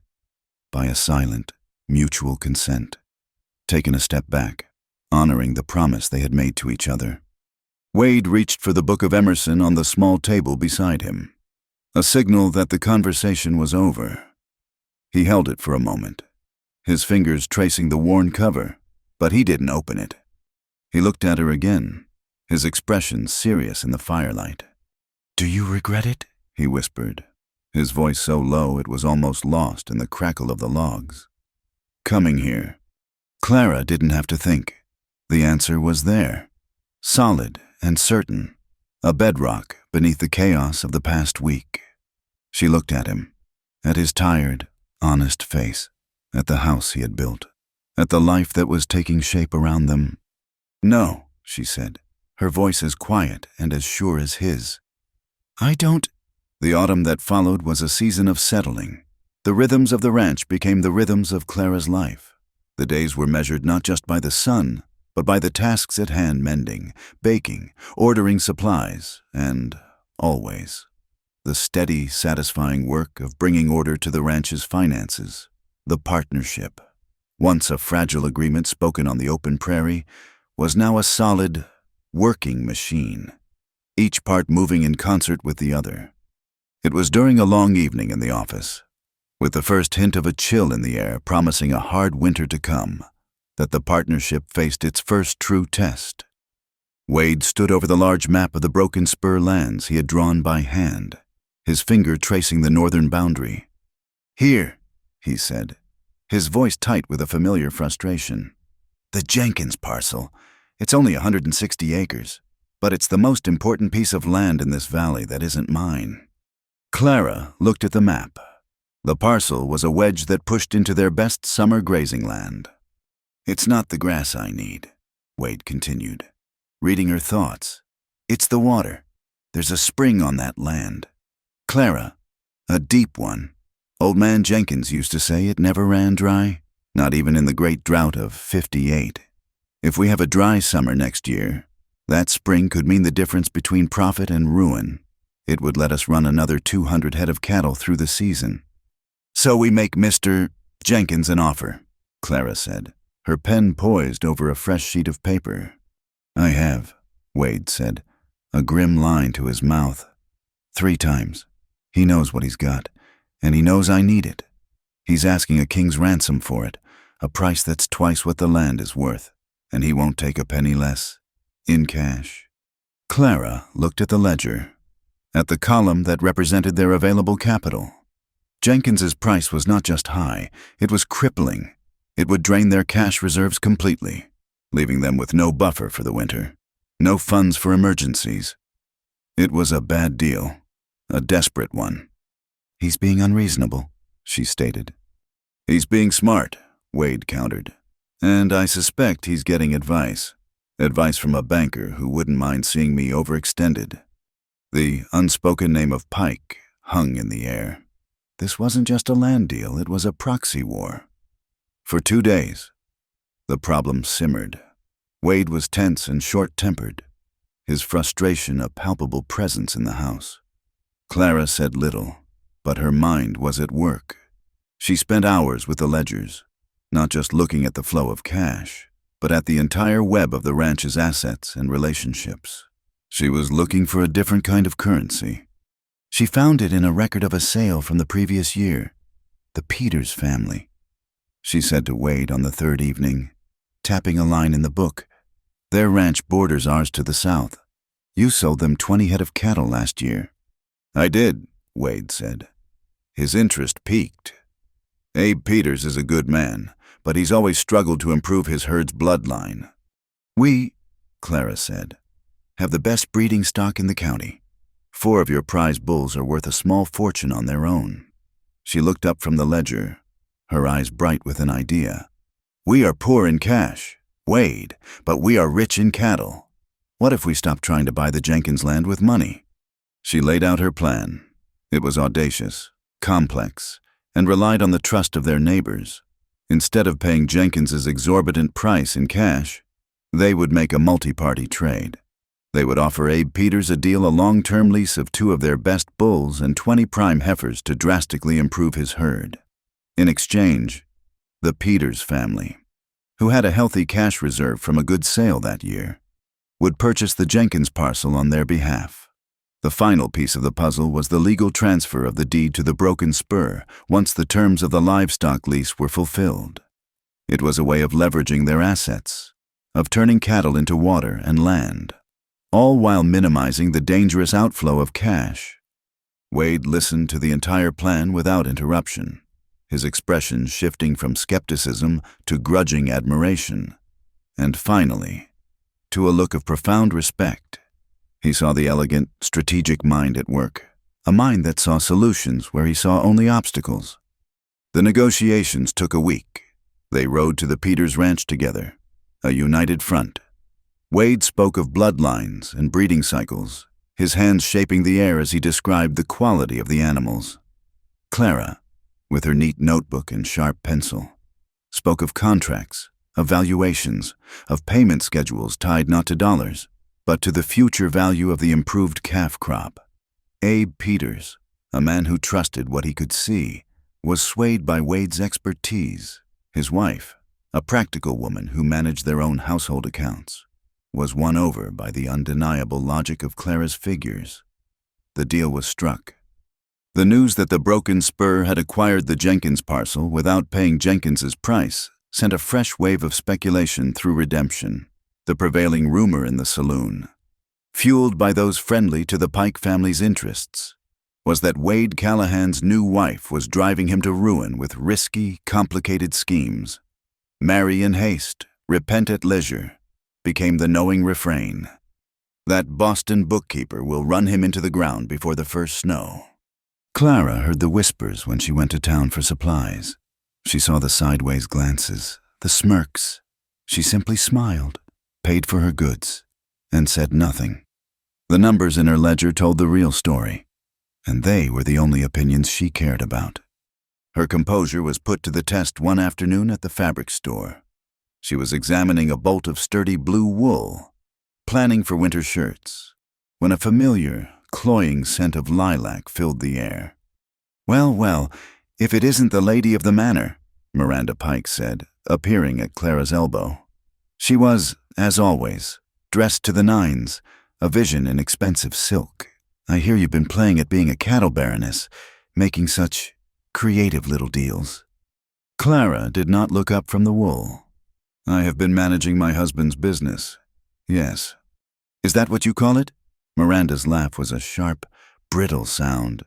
by a silent, mutual consent, taken a step back, honoring the promise they had made to each other. Wade reached for the book of Emerson on the small table beside him, a signal that the conversation was over. He held it for a moment, his fingers tracing the worn cover, but he didn't open it. He looked at her again, his expression serious in the firelight. "Do you regret it?" he whispered, his voice so low it was almost lost in the crackle of the logs. Coming here. Clara didn't have to think. The answer was there, solid and certain, a bedrock beneath the chaos of the past week. She looked at him, at his tired, honest face, at the house he had built, at the life that was taking shape around them. "No," she said, her voice as quiet and as sure as his. "I don't—" The autumn that followed was a season of settling. The rhythms of the ranch became the rhythms of Clara's life. The days were measured not just by the sun, but by the tasks at hand: mending, baking, ordering supplies, and, always, the steady, satisfying work of bringing order to the ranch's finances. The partnership, once a fragile agreement spoken on the open prairie, was now a solid, working machine, each part moving in concert with the other. It was during a long evening in the office, with the first hint of a chill in the air promising a hard winter to come, that the partnership faced its first true test. Wade stood over the large map of the Broken Spur lands he had drawn by hand, his finger tracing the northern boundary. "Here," he said, his voice tight with a familiar frustration. "The Jenkins parcel. It's only 160 acres, but it's the most important piece of land in this valley that isn't mine." Clara looked at the map. The parcel was a wedge that pushed into their best summer grazing land. "It's not the grass I need," Wade continued, reading her thoughts. "It's the water. There's a spring on that land. Clara, a deep one. Old man Jenkins used to say it never ran dry, not even in the great drought of '58. If we have a dry summer next year, that spring could mean the difference between profit and ruin. It would let us run another 200 head of cattle through the season. So we make Mr. Jenkins an offer," Clara said, her pen poised over a fresh sheet of paper. "I have," Wade said, a grim line to his mouth. 3 times. He knows what he's got, and he knows I need it. He's asking a king's ransom for it, a price that's twice what the land is worth, and he won't take a penny less. In cash. Clara looked at the ledger, at the column that represented their available capital. Jenkins's price was not just high, it was crippling. It would drain their cash reserves completely, leaving them with no buffer for the winter, no funds for emergencies. It was a bad deal, a desperate one. "He's being unreasonable," she stated. "He's being smart," Wade countered. "And I suspect he's getting advice. Advice from a banker who wouldn't mind seeing me overextended." The unspoken name of Pike hung in the air. This wasn't just a land deal, it was a proxy war. For 2 days, the problem simmered. Wade was tense and short-tempered, his frustration a palpable presence in the house. Clara said little, but her mind was at work. She spent hours with the ledgers, not just looking at the flow of cash, but at the entire web of the ranch's assets and relationships. She was looking for a different kind of currency. She found it in a record of a sale from the previous year, the Peters family. She said to Wade on the 3rd evening, tapping a line in the book, "Their ranch borders ours to the south. You sold them 20 head of cattle last year." "I did," Wade said. His interest piqued. "Abe Peters is a good man, but he's always struggled to improve his herd's bloodline." "We," Clara said, "have the best breeding stock in the county. 4 of your prize bulls are worth a small fortune on their own." She looked up from the ledger, her eyes bright with an idea. "We are poor in cash, Wade, but we are rich in cattle. What if we stopped trying to buy the Jenkins land with money?" She laid out her plan. It was audacious, complex, and relied on the trust of their neighbors. Instead of paying Jenkins's exorbitant price in cash, they would make a multi-party trade. They would offer Abe Peters a deal, a long-term lease of 2 of their best bulls and 20 prime heifers to drastically improve his herd. In exchange, the Peters family, who had a healthy cash reserve from a good sale that year, would purchase the Jenkins parcel on their behalf. The final piece of the puzzle was the legal transfer of the deed to the Broken Spur once the terms of the livestock lease were fulfilled. It was a way of leveraging their assets, of turning cattle into water and land, all while minimizing the dangerous outflow of cash. Wade listened to the entire plan without interruption, his expression shifting from skepticism to grudging admiration, and finally, to a look of profound respect. He saw the elegant, strategic mind at work, a mind that saw solutions where he saw only obstacles. The negotiations took a week. They rode to the Peters Ranch together, a united front. Wade spoke of bloodlines and breeding cycles, his hands shaping the air as he described the quality of the animals. Clara, with her neat notebook and sharp pencil, spoke of contracts, of valuations, of payment schedules tied not to dollars, but to the future value of the improved calf crop. Abe Peters, a man who trusted what he could see, was swayed by Wade's expertise. His wife, a practical woman who managed their own household accounts, was won over by the undeniable logic of Clara's figures. The deal was struck. The news that the Broken Spur had acquired the Jenkins parcel without paying Jenkins's price sent a fresh wave of speculation through Redemption, the prevailing rumor in the saloon, fueled by those friendly to the Pike family's interests, was that Wade Callahan's new wife was driving him to ruin with risky, complicated schemes. "Marry in haste, repent at leisure," became the knowing refrain. That Boston bookkeeper will run him into the ground before the first snow. Clara heard the whispers when she went to town for supplies. She saw the sideways glances, the smirks. She simply smiled, paid for her goods, and said nothing. The numbers in her ledger told the real story, and they were the only opinions she cared about. Her composure was put to the test one afternoon at the fabric store. She was examining a bolt of sturdy blue wool, planning for winter shirts, when a familiar, cloying scent of lilac filled the air. "Well, well, if it isn't the lady of the manor," Miranda Pike said, appearing at Clara's elbow. She was, as always, dressed to the nines, a vision in expensive silk. I hear you've been playing at being a cattle baroness, making such creative little deals. Clara did not look up from the wool. I have been managing my husband's business. Yes. Is that what you call it? Miranda's laugh was a sharp, brittle sound.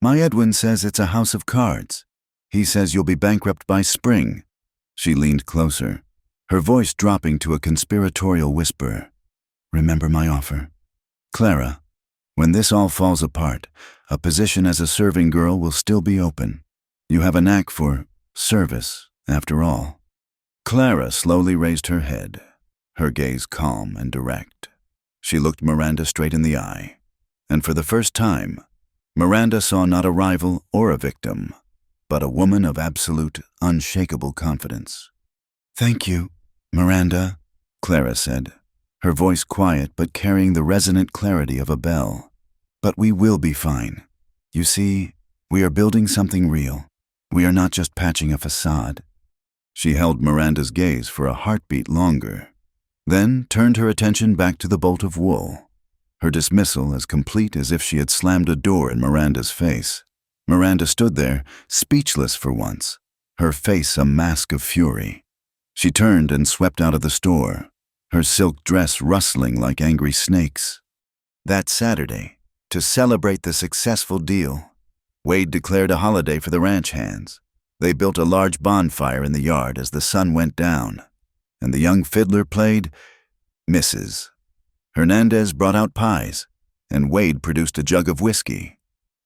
My Edwin says it's a house of cards. He says you'll be bankrupt by spring. She leaned closer, her voice dropping to a conspiratorial whisper. Remember my offer? Clara, when this all falls apart, a position as a serving girl will still be open. You have a knack for service, after all. Clara slowly raised her head, her gaze calm and direct. She looked Miranda straight in the eye, and for the first time, Miranda saw not a rival or a victim, but a woman of absolute, unshakable confidence. Thank you, Miranda, Clara said, her voice quiet but carrying the resonant clarity of a bell. But we will be fine. You see, we are building something real. We are not just patching a facade. She held Miranda's gaze for a heartbeat longer, then turned her attention back to the bolt of wool, her dismissal as complete as if she had slammed a door in Miranda's face. Miranda stood there, speechless for once, her face a mask of fury. She turned and swept out of the store, her silk dress rustling like angry snakes. That Saturday, to celebrate the successful deal, Wade declared a holiday for the ranch hands. They built a large bonfire in the yard as the sun went down, and the young fiddler played Mrs. Hernandez brought out pies, and Wade produced a jug of whiskey.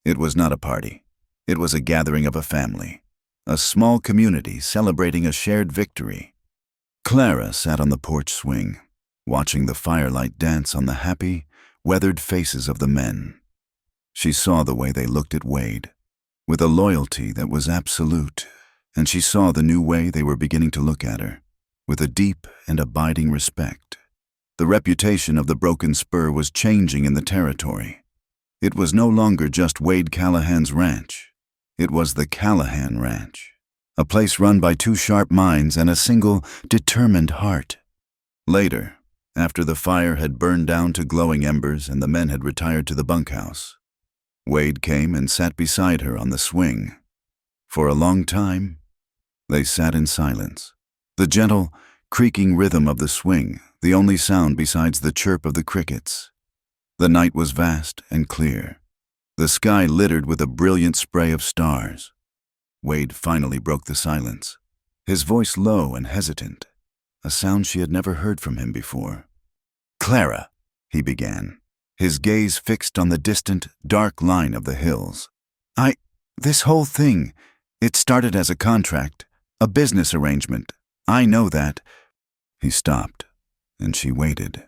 It was not a party. It was a gathering of a family, a small community celebrating a shared victory. Clara sat on the porch swing, watching the firelight dance on the happy, weathered faces of the men. She saw the way they looked at Wade, with a loyalty that was absolute, and she saw the new way they were beginning to look at her, with a deep and abiding respect. The reputation of the Broken Spur was changing in the territory. It was no longer just Wade Callahan's ranch. It was the Callahan Ranch, a place run by two sharp minds and a single, determined heart. Later, after the fire had burned down to glowing embers and the men had retired to the bunkhouse, Wade came and sat beside her on the swing. For a long time, they sat in silence. The gentle, creaking rhythm of the swing, the only sound besides the chirp of the crickets. The night was vast and clear, the sky littered with a brilliant spray of stars. Wade finally broke the silence, his voice low and hesitant, a sound she had never heard from him before. Clara, he began, his gaze fixed on the distant, dark line of the hills. This whole thing, it started as a contract, a business arrangement. I know that. He stopped, and she waited,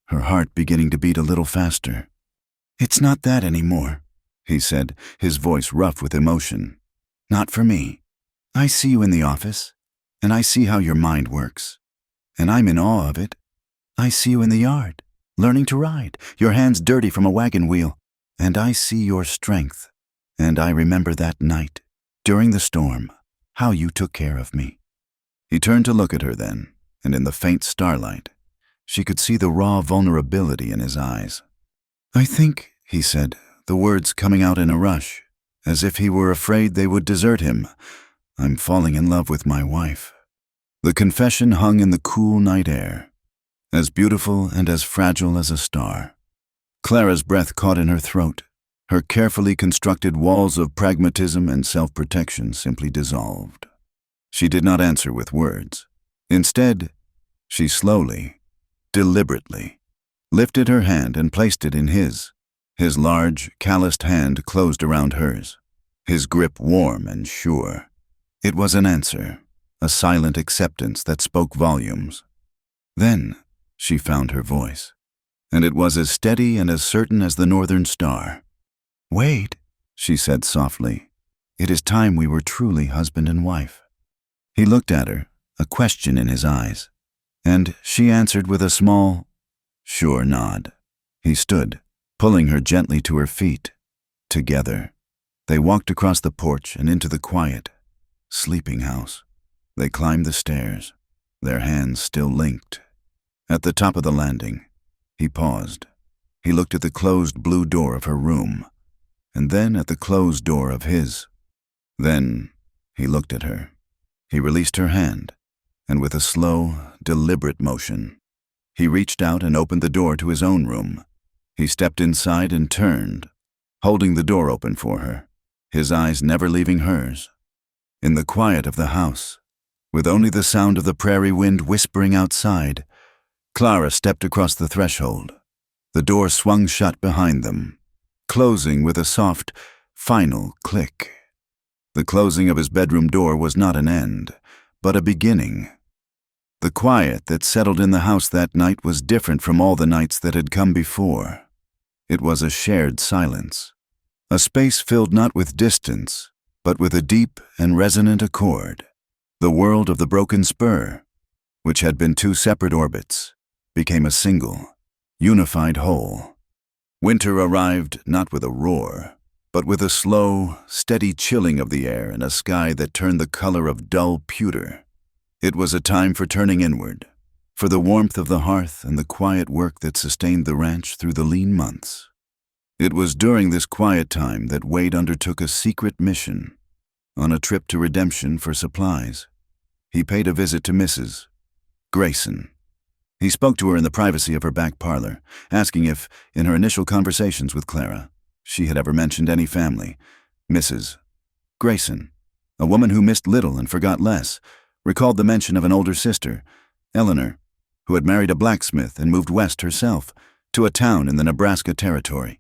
her heart beginning to beat a little faster. It's not that anymore, he said, his voice rough with emotion. Not for me. I see you in the office, and I see how your mind works, and I'm in awe of it. I see you in the yard, learning to ride, your hands dirty from a wagon wheel, and I see your strength. And I remember that night, during the storm, how you took care of me. He turned to look at her then, and in the faint starlight, she could see the raw vulnerability in his eyes. I think, he said, the words coming out in a rush, as if he were afraid they would desert him, I'm falling in love with my wife. The confession hung in the cool night air, as beautiful and as fragile as a star. Clara's breath caught in her throat. Her carefully constructed walls of pragmatism and self-protection simply dissolved. She did not answer with words. Instead, she slowly, deliberately, lifted her hand and placed it in his. His large, calloused hand closed around hers, his grip warm and sure. It was an answer, a silent acceptance that spoke volumes. Then she found her voice, and it was as steady and as certain as the northern star. Wade, she said softly, it is time we were truly husband and wife. He looked at her, a question in his eyes, and she answered with a small, sure nod. He stood, pulling her gently to her feet. Together, they walked across the porch and into the quiet, sleeping house. They climbed the stairs, their hands still linked. At the top of the landing, he paused, He looked at the closed blue door of her room, and then at the closed door of his. Then he looked at her. He released her hand, and with a slow, deliberate motion, he reached out and opened the door to his own room. He stepped inside and turned, holding the door open for her, his eyes never leaving hers. In the quiet of the house, with only the sound of the prairie wind whispering outside, Clara stepped across the threshold. The door swung shut behind them, closing with a soft, final click. The closing of his bedroom door was not an end, but a beginning. The quiet that settled in the house that night was different from all the nights that had come before. It was a shared silence, a space filled not with distance, but with a deep and resonant accord. The world of the broken spur, which had been two separate orbits, became a single, unified whole. Winter arrived not with a roar, but with a slow, steady chilling of the air and a sky that turned the color of dull pewter. It was a time for turning inward, for the warmth of the hearth and the quiet work that sustained the ranch through the lean months. It was during this quiet time that Wade undertook a secret mission, on a trip to Redemption for supplies. He paid a visit to Mrs. Grayson. He spoke to her in the privacy of her back parlor, asking if, in her initial conversations with Clara, she had ever mentioned any family. Mrs. Grayson, a woman who missed little and forgot less, recalled the mention of an older sister, Eleanor, who had married a blacksmith and moved west herself, to a town in the Nebraska Territory.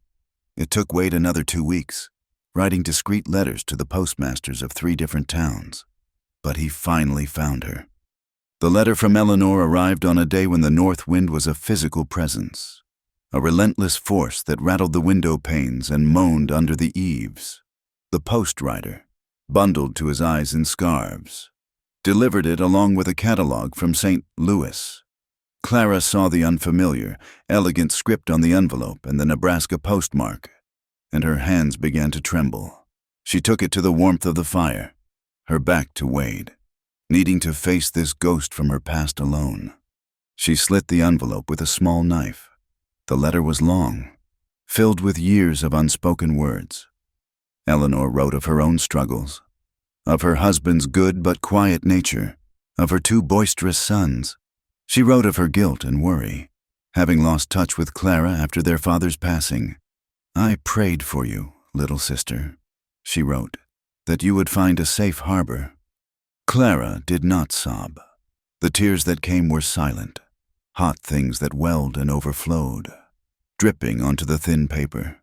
It took Wade another 2 weeks, writing discreet letters to the postmasters of 3 different towns. But he finally found her. The letter from Eleanor arrived on a day when the north wind was a physical presence, a relentless force that rattled the window panes and moaned under the eaves. The post rider, bundled to his eyes in scarves, delivered it along with a catalog from St. Louis. Clara saw the unfamiliar, elegant script on the envelope and the Nebraska postmark, and her hands began to tremble. She took it to the warmth of the fire, her back to Wade, needing to face this ghost from her past alone. She slit the envelope with a small knife. The letter was long, filled with years of unspoken words. Eleanor wrote of her own struggles, of her husband's good but quiet nature, of her 2 boisterous sons. She wrote of her guilt and worry, having lost touch with Clara after their father's passing. "I prayed for you, little sister," she wrote, "that you would find a safe harbor." Clara did not sob. The tears that came were silent, hot things that welled and overflowed, dripping onto the thin paper.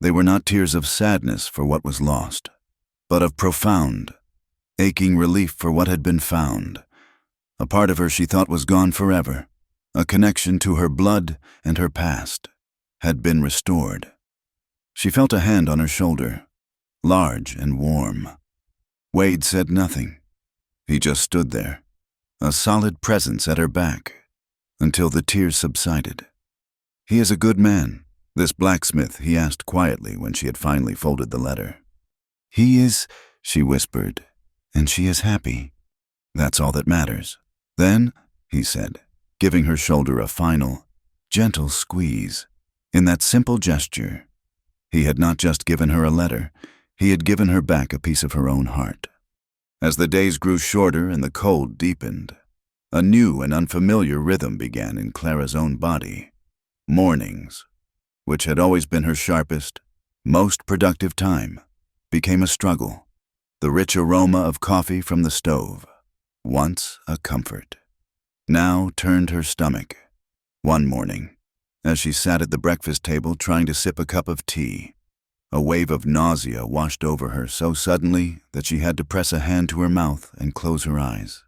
They were not tears of sadness for what was lost, but of profound, aching relief for what had been found. A part of her she thought was gone forever, a connection to her blood and her past, had been restored. She felt a hand on her shoulder, large and warm. Wade said nothing. He just stood there, a solid presence at her back, until the tears subsided. "He is a good man, this blacksmith," he asked quietly when she had finally folded the letter. "He is," she whispered, "and she is happy. That's all that matters." "Then," he said, giving her shoulder a final, gentle squeeze. In that simple gesture, he had not just given her a letter, he had given her back a piece of her own heart. As the days grew shorter and the cold deepened, a new and unfamiliar rhythm began in Clara's own body. Mornings, which had always been her sharpest, most productive time, became a struggle. The rich aroma of coffee from the stove, once a comfort, now turned her stomach. One morning, as she sat at the breakfast table trying to sip a cup of tea, a wave of nausea washed over her so suddenly that she had to press a hand to her mouth and close her eyes.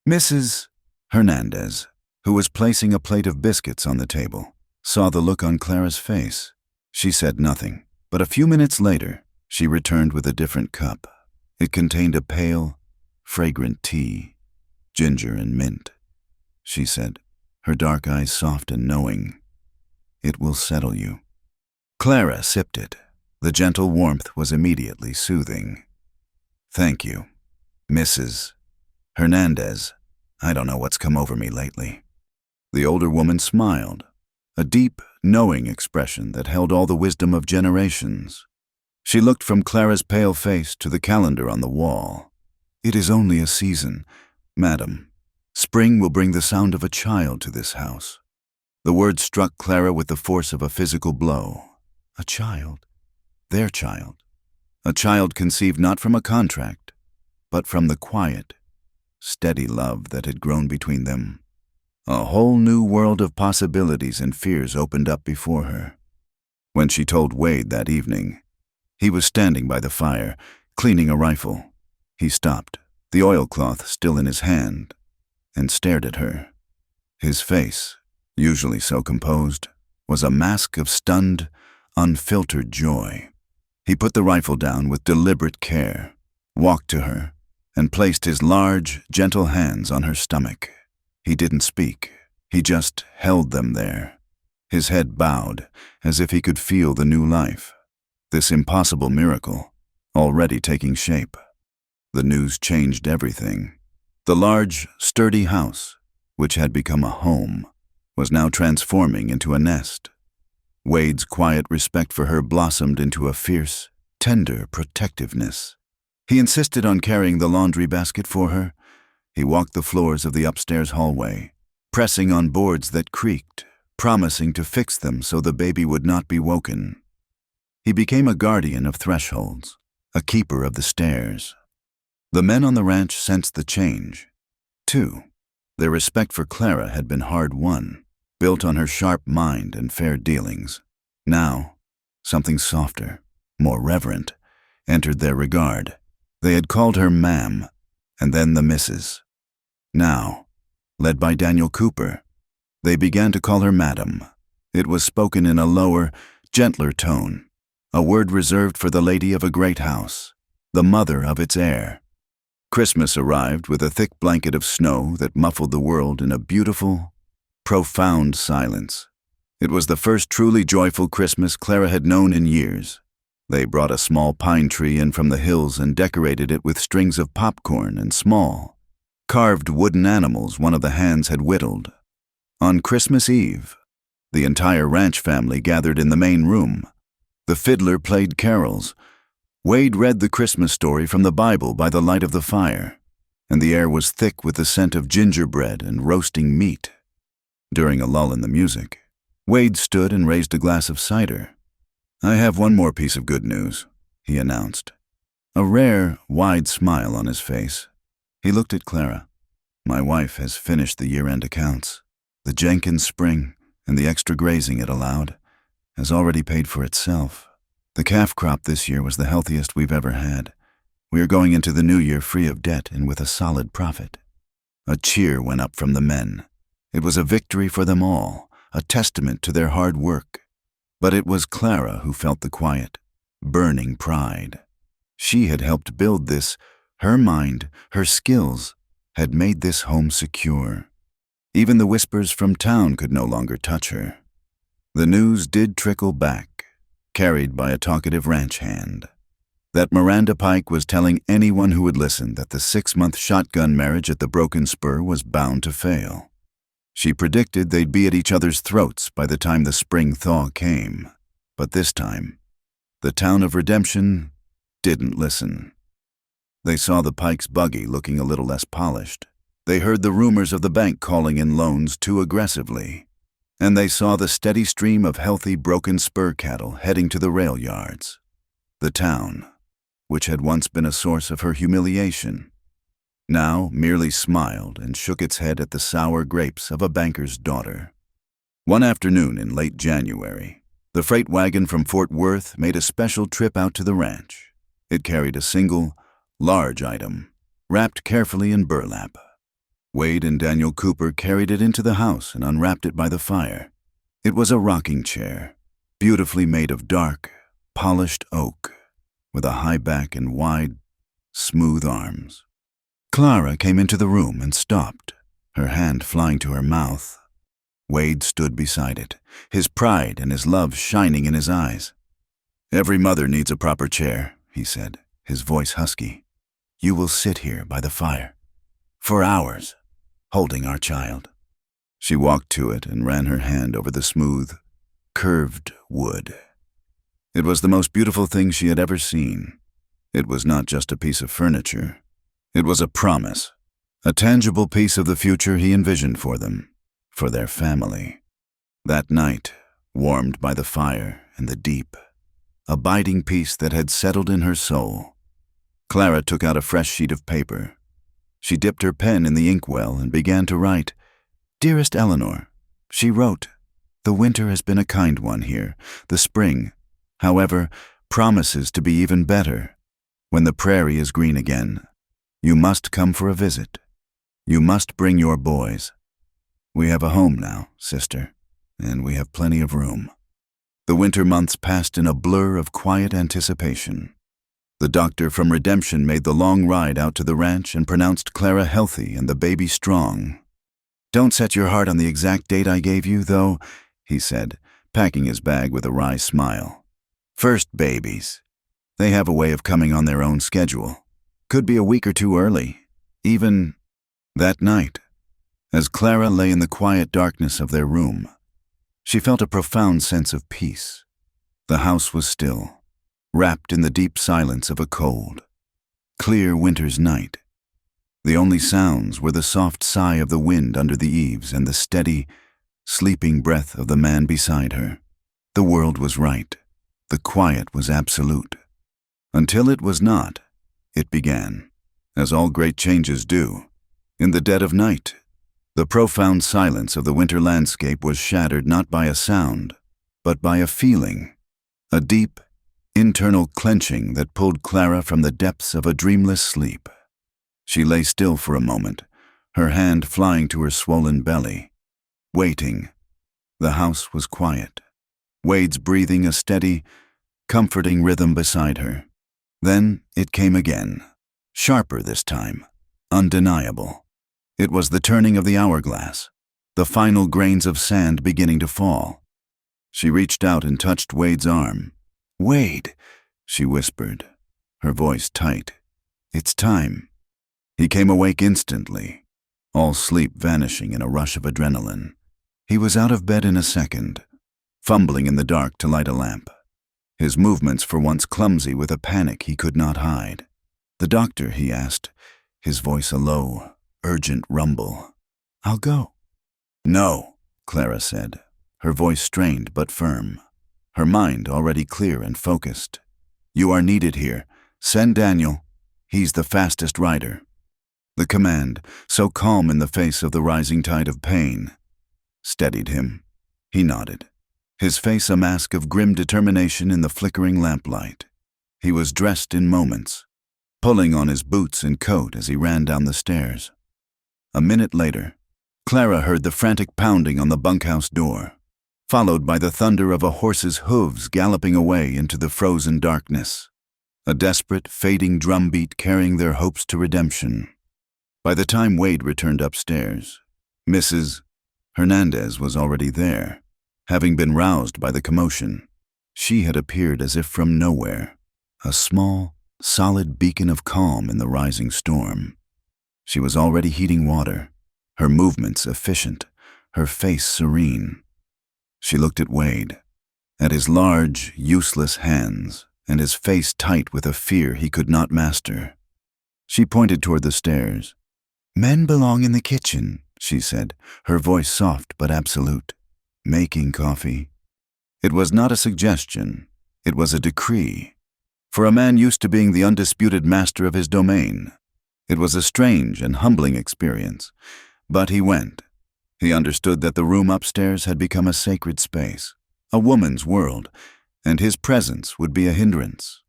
Mrs. Hernandez, who was placing a plate of biscuits on the table, saw the look on Clara's face. She said nothing, but a few minutes later, she returned with a different cup. It contained a pale, fragrant tea, ginger and mint. She said, her dark eyes soft and knowing. "It will settle you." Clara sipped it. The gentle warmth was immediately soothing. "Thank you, Mrs. Hernandez. I don't know what's come over me lately." The older woman smiled, a deep, knowing expression that held all the wisdom of generations. She looked from Clara's pale face to the calendar on the wall. "It is only a season, madam. Spring will bring the sound of a child to this house." The word struck Clara with the force of a physical blow. A child. Their child. A child conceived not from a contract, but from the quiet, steady love that had grown between them. A whole new world of possibilities and fears opened up before her. When she told Wade that evening, he was standing by the fire, cleaning a rifle. He stopped, the oilcloth still in his hand, and stared at her. His face, usually so composed, was a mask of stunned, unfiltered joy. He put the rifle down with deliberate care, walked to her, and placed his large, gentle hands on her stomach. He didn't speak. He just held them there. His head bowed, as if he could feel the new life, this impossible miracle, already taking shape. The news changed everything. The large, sturdy house, which had become a home, was now transforming into a nest. Wade's quiet respect for her blossomed into a fierce, tender protectiveness. He insisted on carrying the laundry basket for her. He walked the floors of the upstairs hallway, pressing on boards that creaked, promising to fix them so the baby would not be woken. He became a guardian of thresholds, a keeper of the stairs. The men on the ranch sensed the change, too. Their respect for Clara had been hard-won, built on her sharp mind and fair dealings. Now, something softer, more reverent, entered their regard. They had called her ma'am, and then the missus. Now, led by Daniel Cooper, they began to call her madam. It was spoken in a lower, gentler tone, a word reserved for the lady of a great house, the mother of its heir. Christmas arrived with a thick blanket of snow that muffled the world in a beautiful, profound silence. It was the first truly joyful Christmas Clara had known in years. They brought a small pine tree in from the hills and decorated it with strings of popcorn and small, carved wooden animals one of the hands had whittled. On Christmas Eve, the entire ranch family gathered in the main room. The fiddler played carols. Wade read the Christmas story from the Bible by the light of the fire, and the air was thick with the scent of gingerbread and roasting meat. During a lull in the music, Wade stood and raised a glass of cider. "I have one more piece of good news," he announced. A rare, wide smile on his face. He looked at Clara. "My wife has finished the year-end accounts. The Jenkins spring and the extra grazing it allowed has already paid for itself. The calf crop this year was the healthiest we've ever had. We are going into the new year free of debt and with a solid profit." A cheer went up from the men. It was a victory for them all, a testament to their hard work. But it was Clara who felt the quiet, burning pride. She had helped build this. Her mind, her skills, had made this home secure. Even the whispers from town could no longer touch her. The news did trickle back, carried by a talkative ranch hand, that Miranda Pike was telling anyone who would listen that the 6-month shotgun marriage at the Broken Spur was bound to fail. She predicted they'd be at each other's throats by the time the spring thaw came. But this time, the town of Redemption didn't listen. They saw the Pike's buggy looking a little less polished. They heard the rumors of the bank calling in loans too aggressively. And they saw the steady stream of healthy Broken Spur cattle heading to the rail yards. The town, which had once been a source of her humiliation, now merely smiled and shook its head at the sour grapes of a banker's daughter. One afternoon in late January, the freight wagon from Fort Worth made a special trip out to the ranch. It carried a single, large item, wrapped carefully in burlap. Wade and Daniel Cooper carried it into the house and unwrapped it by the fire. It was a rocking chair, beautifully made of dark, polished oak, with a high back and wide, smooth arms. Clara came into the room and stopped, her hand flying to her mouth. Wade stood beside it, his pride and his love shining in his eyes. "Every mother needs a proper chair," he said, his voice husky. "You will sit here by the fire, for hours, holding our child." She walked to it and ran her hand over the smooth, curved wood. It was the most beautiful thing she had ever seen. It was not just a piece of furniture. It was a promise, a tangible piece of the future he envisioned for them, for their family. That night, warmed by the fire and the deep, abiding peace that had settled in her soul, Clara took out a fresh sheet of paper. She dipped her pen in the inkwell and began to write. "Dearest Eleanor," she wrote, "the winter has been a kind one here. The spring, however, promises to be even better. When the prairie is green again, you must come for a visit. You must bring your boys. We have a home now, sister, and we have plenty of room." The winter months passed in a blur of quiet anticipation. The doctor from Redemption made the long ride out to the ranch and pronounced Clara healthy and the baby strong. "Don't set your heart on the exact date I gave you, though," he said, packing his bag with a wry smile. "First babies. They have a way of coming on their own schedule. Could be a week or two early. Even..." That night, as Clara lay in the quiet darkness of their room, she felt a profound sense of peace. The house was still, wrapped in the deep silence of a cold, clear winter's night. The only sounds were the soft sigh of the wind under the eaves and the steady, sleeping breath of the man beside her. The world was right. The quiet was absolute. Until it was not, it began, as all great changes do. In the dead of night, the profound silence of the winter landscape was shattered not by a sound, but by a feeling, a deep, internal clenching that pulled Clara from the depths of a dreamless sleep. She lay still for a moment, her hand flying to her swollen belly, waiting. The house was quiet, Wade's breathing a steady, comforting rhythm beside her. Then it came again, sharper this time, undeniable. It was the turning of the hourglass, the final grains of sand beginning to fall. She reached out and touched Wade's arm. "Wade," she whispered, her voice tight. "It's time." He came awake instantly, all sleep vanishing in a rush of adrenaline. He was out of bed in a second, fumbling in the dark to light a lamp, his movements for once clumsy with a panic he could not hide. "The doctor?" he asked, his voice a low, urgent rumble. "I'll go." "No," Clara said, her voice strained but firm, her mind already clear and focused. "You are needed here. Send Daniel. He's the fastest rider." The command, so calm in the face of the rising tide of pain, steadied him. He nodded, his face a mask of grim determination in the flickering lamplight. He was dressed in moments, pulling on his boots and coat as he ran down the stairs. A minute later, Clara heard the frantic pounding on the bunkhouse door, followed by the thunder of a horse's hooves galloping away into the frozen darkness, a desperate, fading drumbeat carrying their hopes to redemption. By the time Wade returned upstairs, Mrs. Hernandez was already there, having been roused by the commotion. She had appeared as if from nowhere, a small, solid beacon of calm in the rising storm. She was already heating water, her movements efficient, her face serene. She looked at Wade, at his large, useless hands, and his face tight with a fear he could not master. She pointed toward the stairs. "Men belong in the kitchen," she said, her voice soft but absolute. "Making coffee." It was not a suggestion, it was a decree. For a man used to being the undisputed master of his domain, it was a strange and humbling experience. But he went. He understood that the room upstairs had become a sacred space, a woman's world, and his presence would be a hindrance,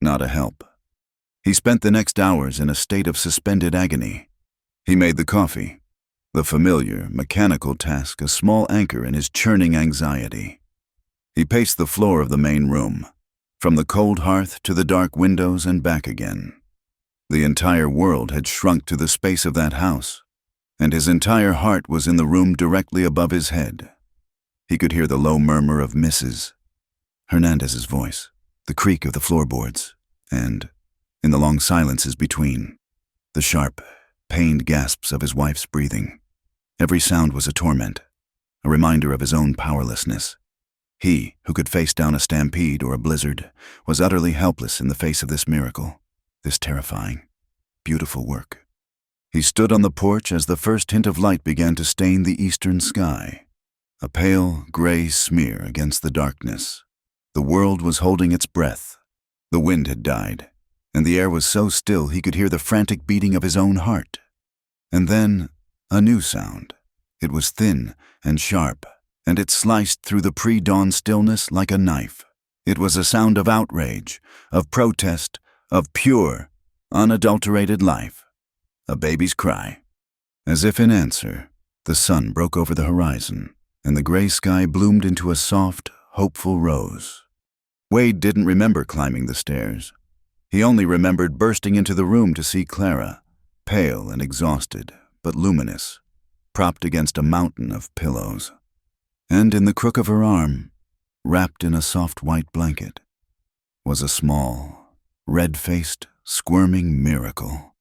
not a help. He spent the next hours in a state of suspended agony. He made the coffee, the familiar, mechanical task a small anchor in his churning anxiety. He paced the floor of the main room, from the cold hearth to the dark windows and back again. The entire world had shrunk to the space of that house, and his entire heart was in the room directly above his head. He could hear the low murmur of Mrs. Hernandez's voice, the creak of the floorboards, and, in the long silences between, the sharp, pained gasps of his wife's breathing. Every sound was a torment, a reminder of his own powerlessness. He, who could face down a stampede or a blizzard, was utterly helpless in the face of this miracle, this terrifying, beautiful work. He stood on the porch as the first hint of light began to stain the eastern sky, a pale, gray smear against the darkness. The world was holding its breath. The wind had died, and the air was so still he could hear the frantic beating of his own heart. And then, a new sound. It was thin and sharp, and it sliced through the pre-dawn stillness like a knife. It was a sound of outrage, of protest, of pure, unadulterated life. A baby's cry. As if in answer, the sun broke over the horizon, and the gray sky bloomed into a soft, hopeful rose. Wade didn't remember climbing the stairs. He only remembered bursting into the room to see Clara, pale and exhausted, but luminous, propped against a mountain of pillows. And in the crook of her arm, wrapped in a soft white blanket, was a small, red-faced, squirming miracle.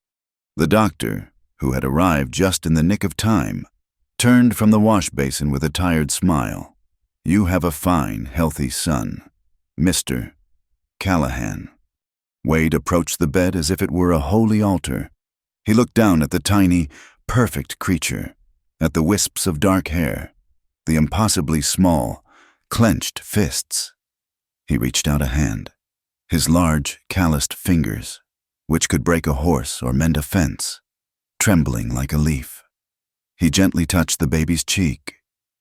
The doctor, who had arrived just in the nick of time, turned from the wash basin with a tired smile. "You have a fine, healthy son, Mr. Callahan." Wade approached the bed as if it were a holy altar. He looked down at the tiny, perfect creature, at the wisps of dark hair, the impossibly small, clenched fists. He reached out a hand, his large, calloused fingers, which could break a horse or mend a fence, trembling like a leaf. He gently touched the baby's cheek,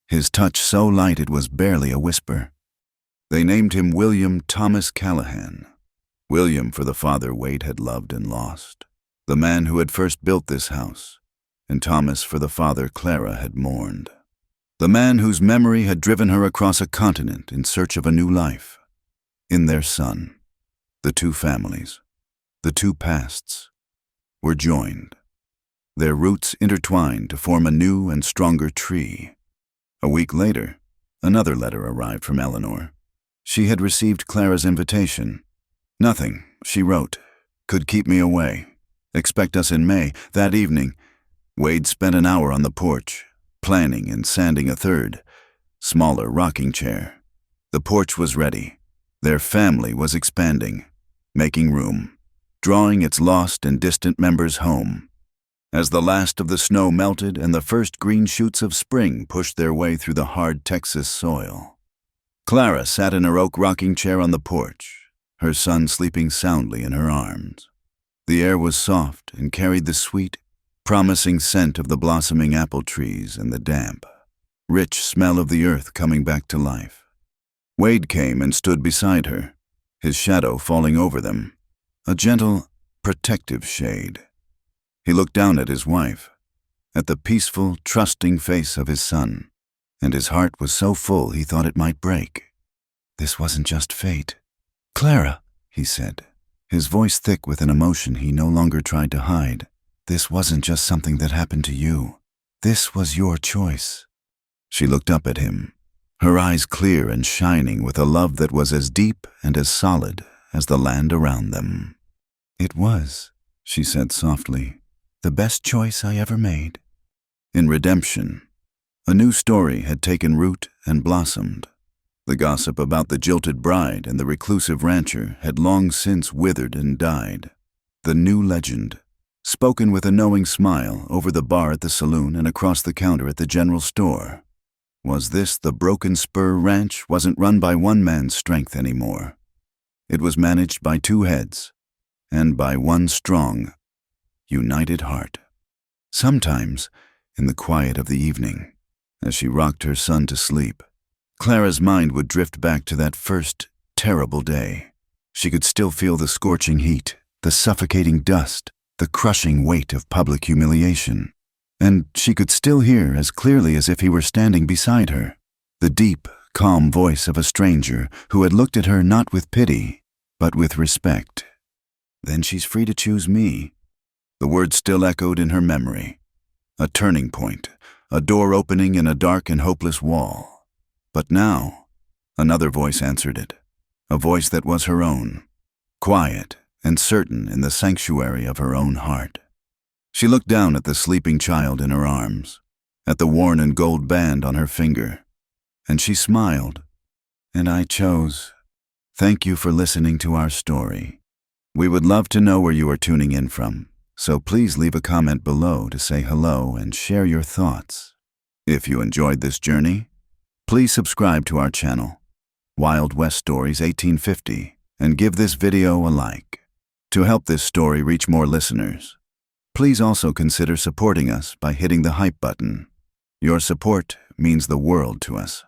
his touch so light it was barely a whisper. They named him William Thomas Callahan. William for the father Wade had loved and lost, the man who had first built this house, and Thomas for the father Clara had mourned, the man whose memory had driven her across a continent in search of a new life. In their son, the two families, the two pasts, were joined, their roots intertwined to form a new and stronger tree. A week later, another letter arrived from Eleanor. She had received Clara's invitation. "Nothing," she wrote, "could keep me away. Expect us in May." That evening, Wade spent an hour on the porch, planning and sanding a third, smaller rocking chair. The porch was ready. Their family was expanding, making room, drawing its lost and distant members home. As the last of the snow melted and the first green shoots of spring pushed their way through the hard Texas soil, Clara sat in her oak rocking chair on the porch, her son sleeping soundly in her arms. The air was soft and carried the sweet, promising scent of the blossoming apple trees and the damp, rich smell of the earth coming back to life. Wade came and stood beside her, his shadow falling over them, a gentle, protective shade. He looked down at his wife, at the peaceful, trusting face of his son, and his heart was so full he thought it might break. This wasn't just fate. "Clara," he said, his voice thick with an emotion he no longer tried to hide. "This wasn't just something that happened to you. This was your choice." She looked up at him, her eyes clear and shining with a love that was as deep and as solid as the land around them. "It was," she said softly, "the best choice I ever made." In redemption, a new story had taken root and blossomed. The gossip about the jilted bride and the reclusive rancher had long since withered and died. The new legend, spoken with a knowing smile over the bar at the saloon and across the counter at the general store, was this: the Broken Spur Ranch wasn't run by one man's strength anymore. It was managed by two heads, and by one strong, united heart. Sometimes, in the quiet of the evening, as she rocked her son to sleep, Clara's mind would drift back to that first, terrible day. She could still feel the scorching heat, the suffocating dust, the crushing weight of public humiliation. And she could still hear, as clearly as if he were standing beside her, the deep, calm voice of a stranger who had looked at her not with pity, but with respect. "Then she's free to choose me." The words still echoed in her memory. A turning point, a door opening in a dark and hopeless wall. But now, another voice answered it, a voice that was her own, quiet and certain in the sanctuary of her own heart. She looked down at the sleeping child in her arms, at the worn and gold band on her finger, and she smiled, And I chose. Thank you for listening to our story. We would love to know where you are tuning in from, so please leave a comment below to say hello and share your thoughts. If you enjoyed this journey, please subscribe to our channel, Wild West Stories 1850, and give this video a like. To help this story reach more listeners, please also consider supporting us by hitting the hype button. Your support means the world to us.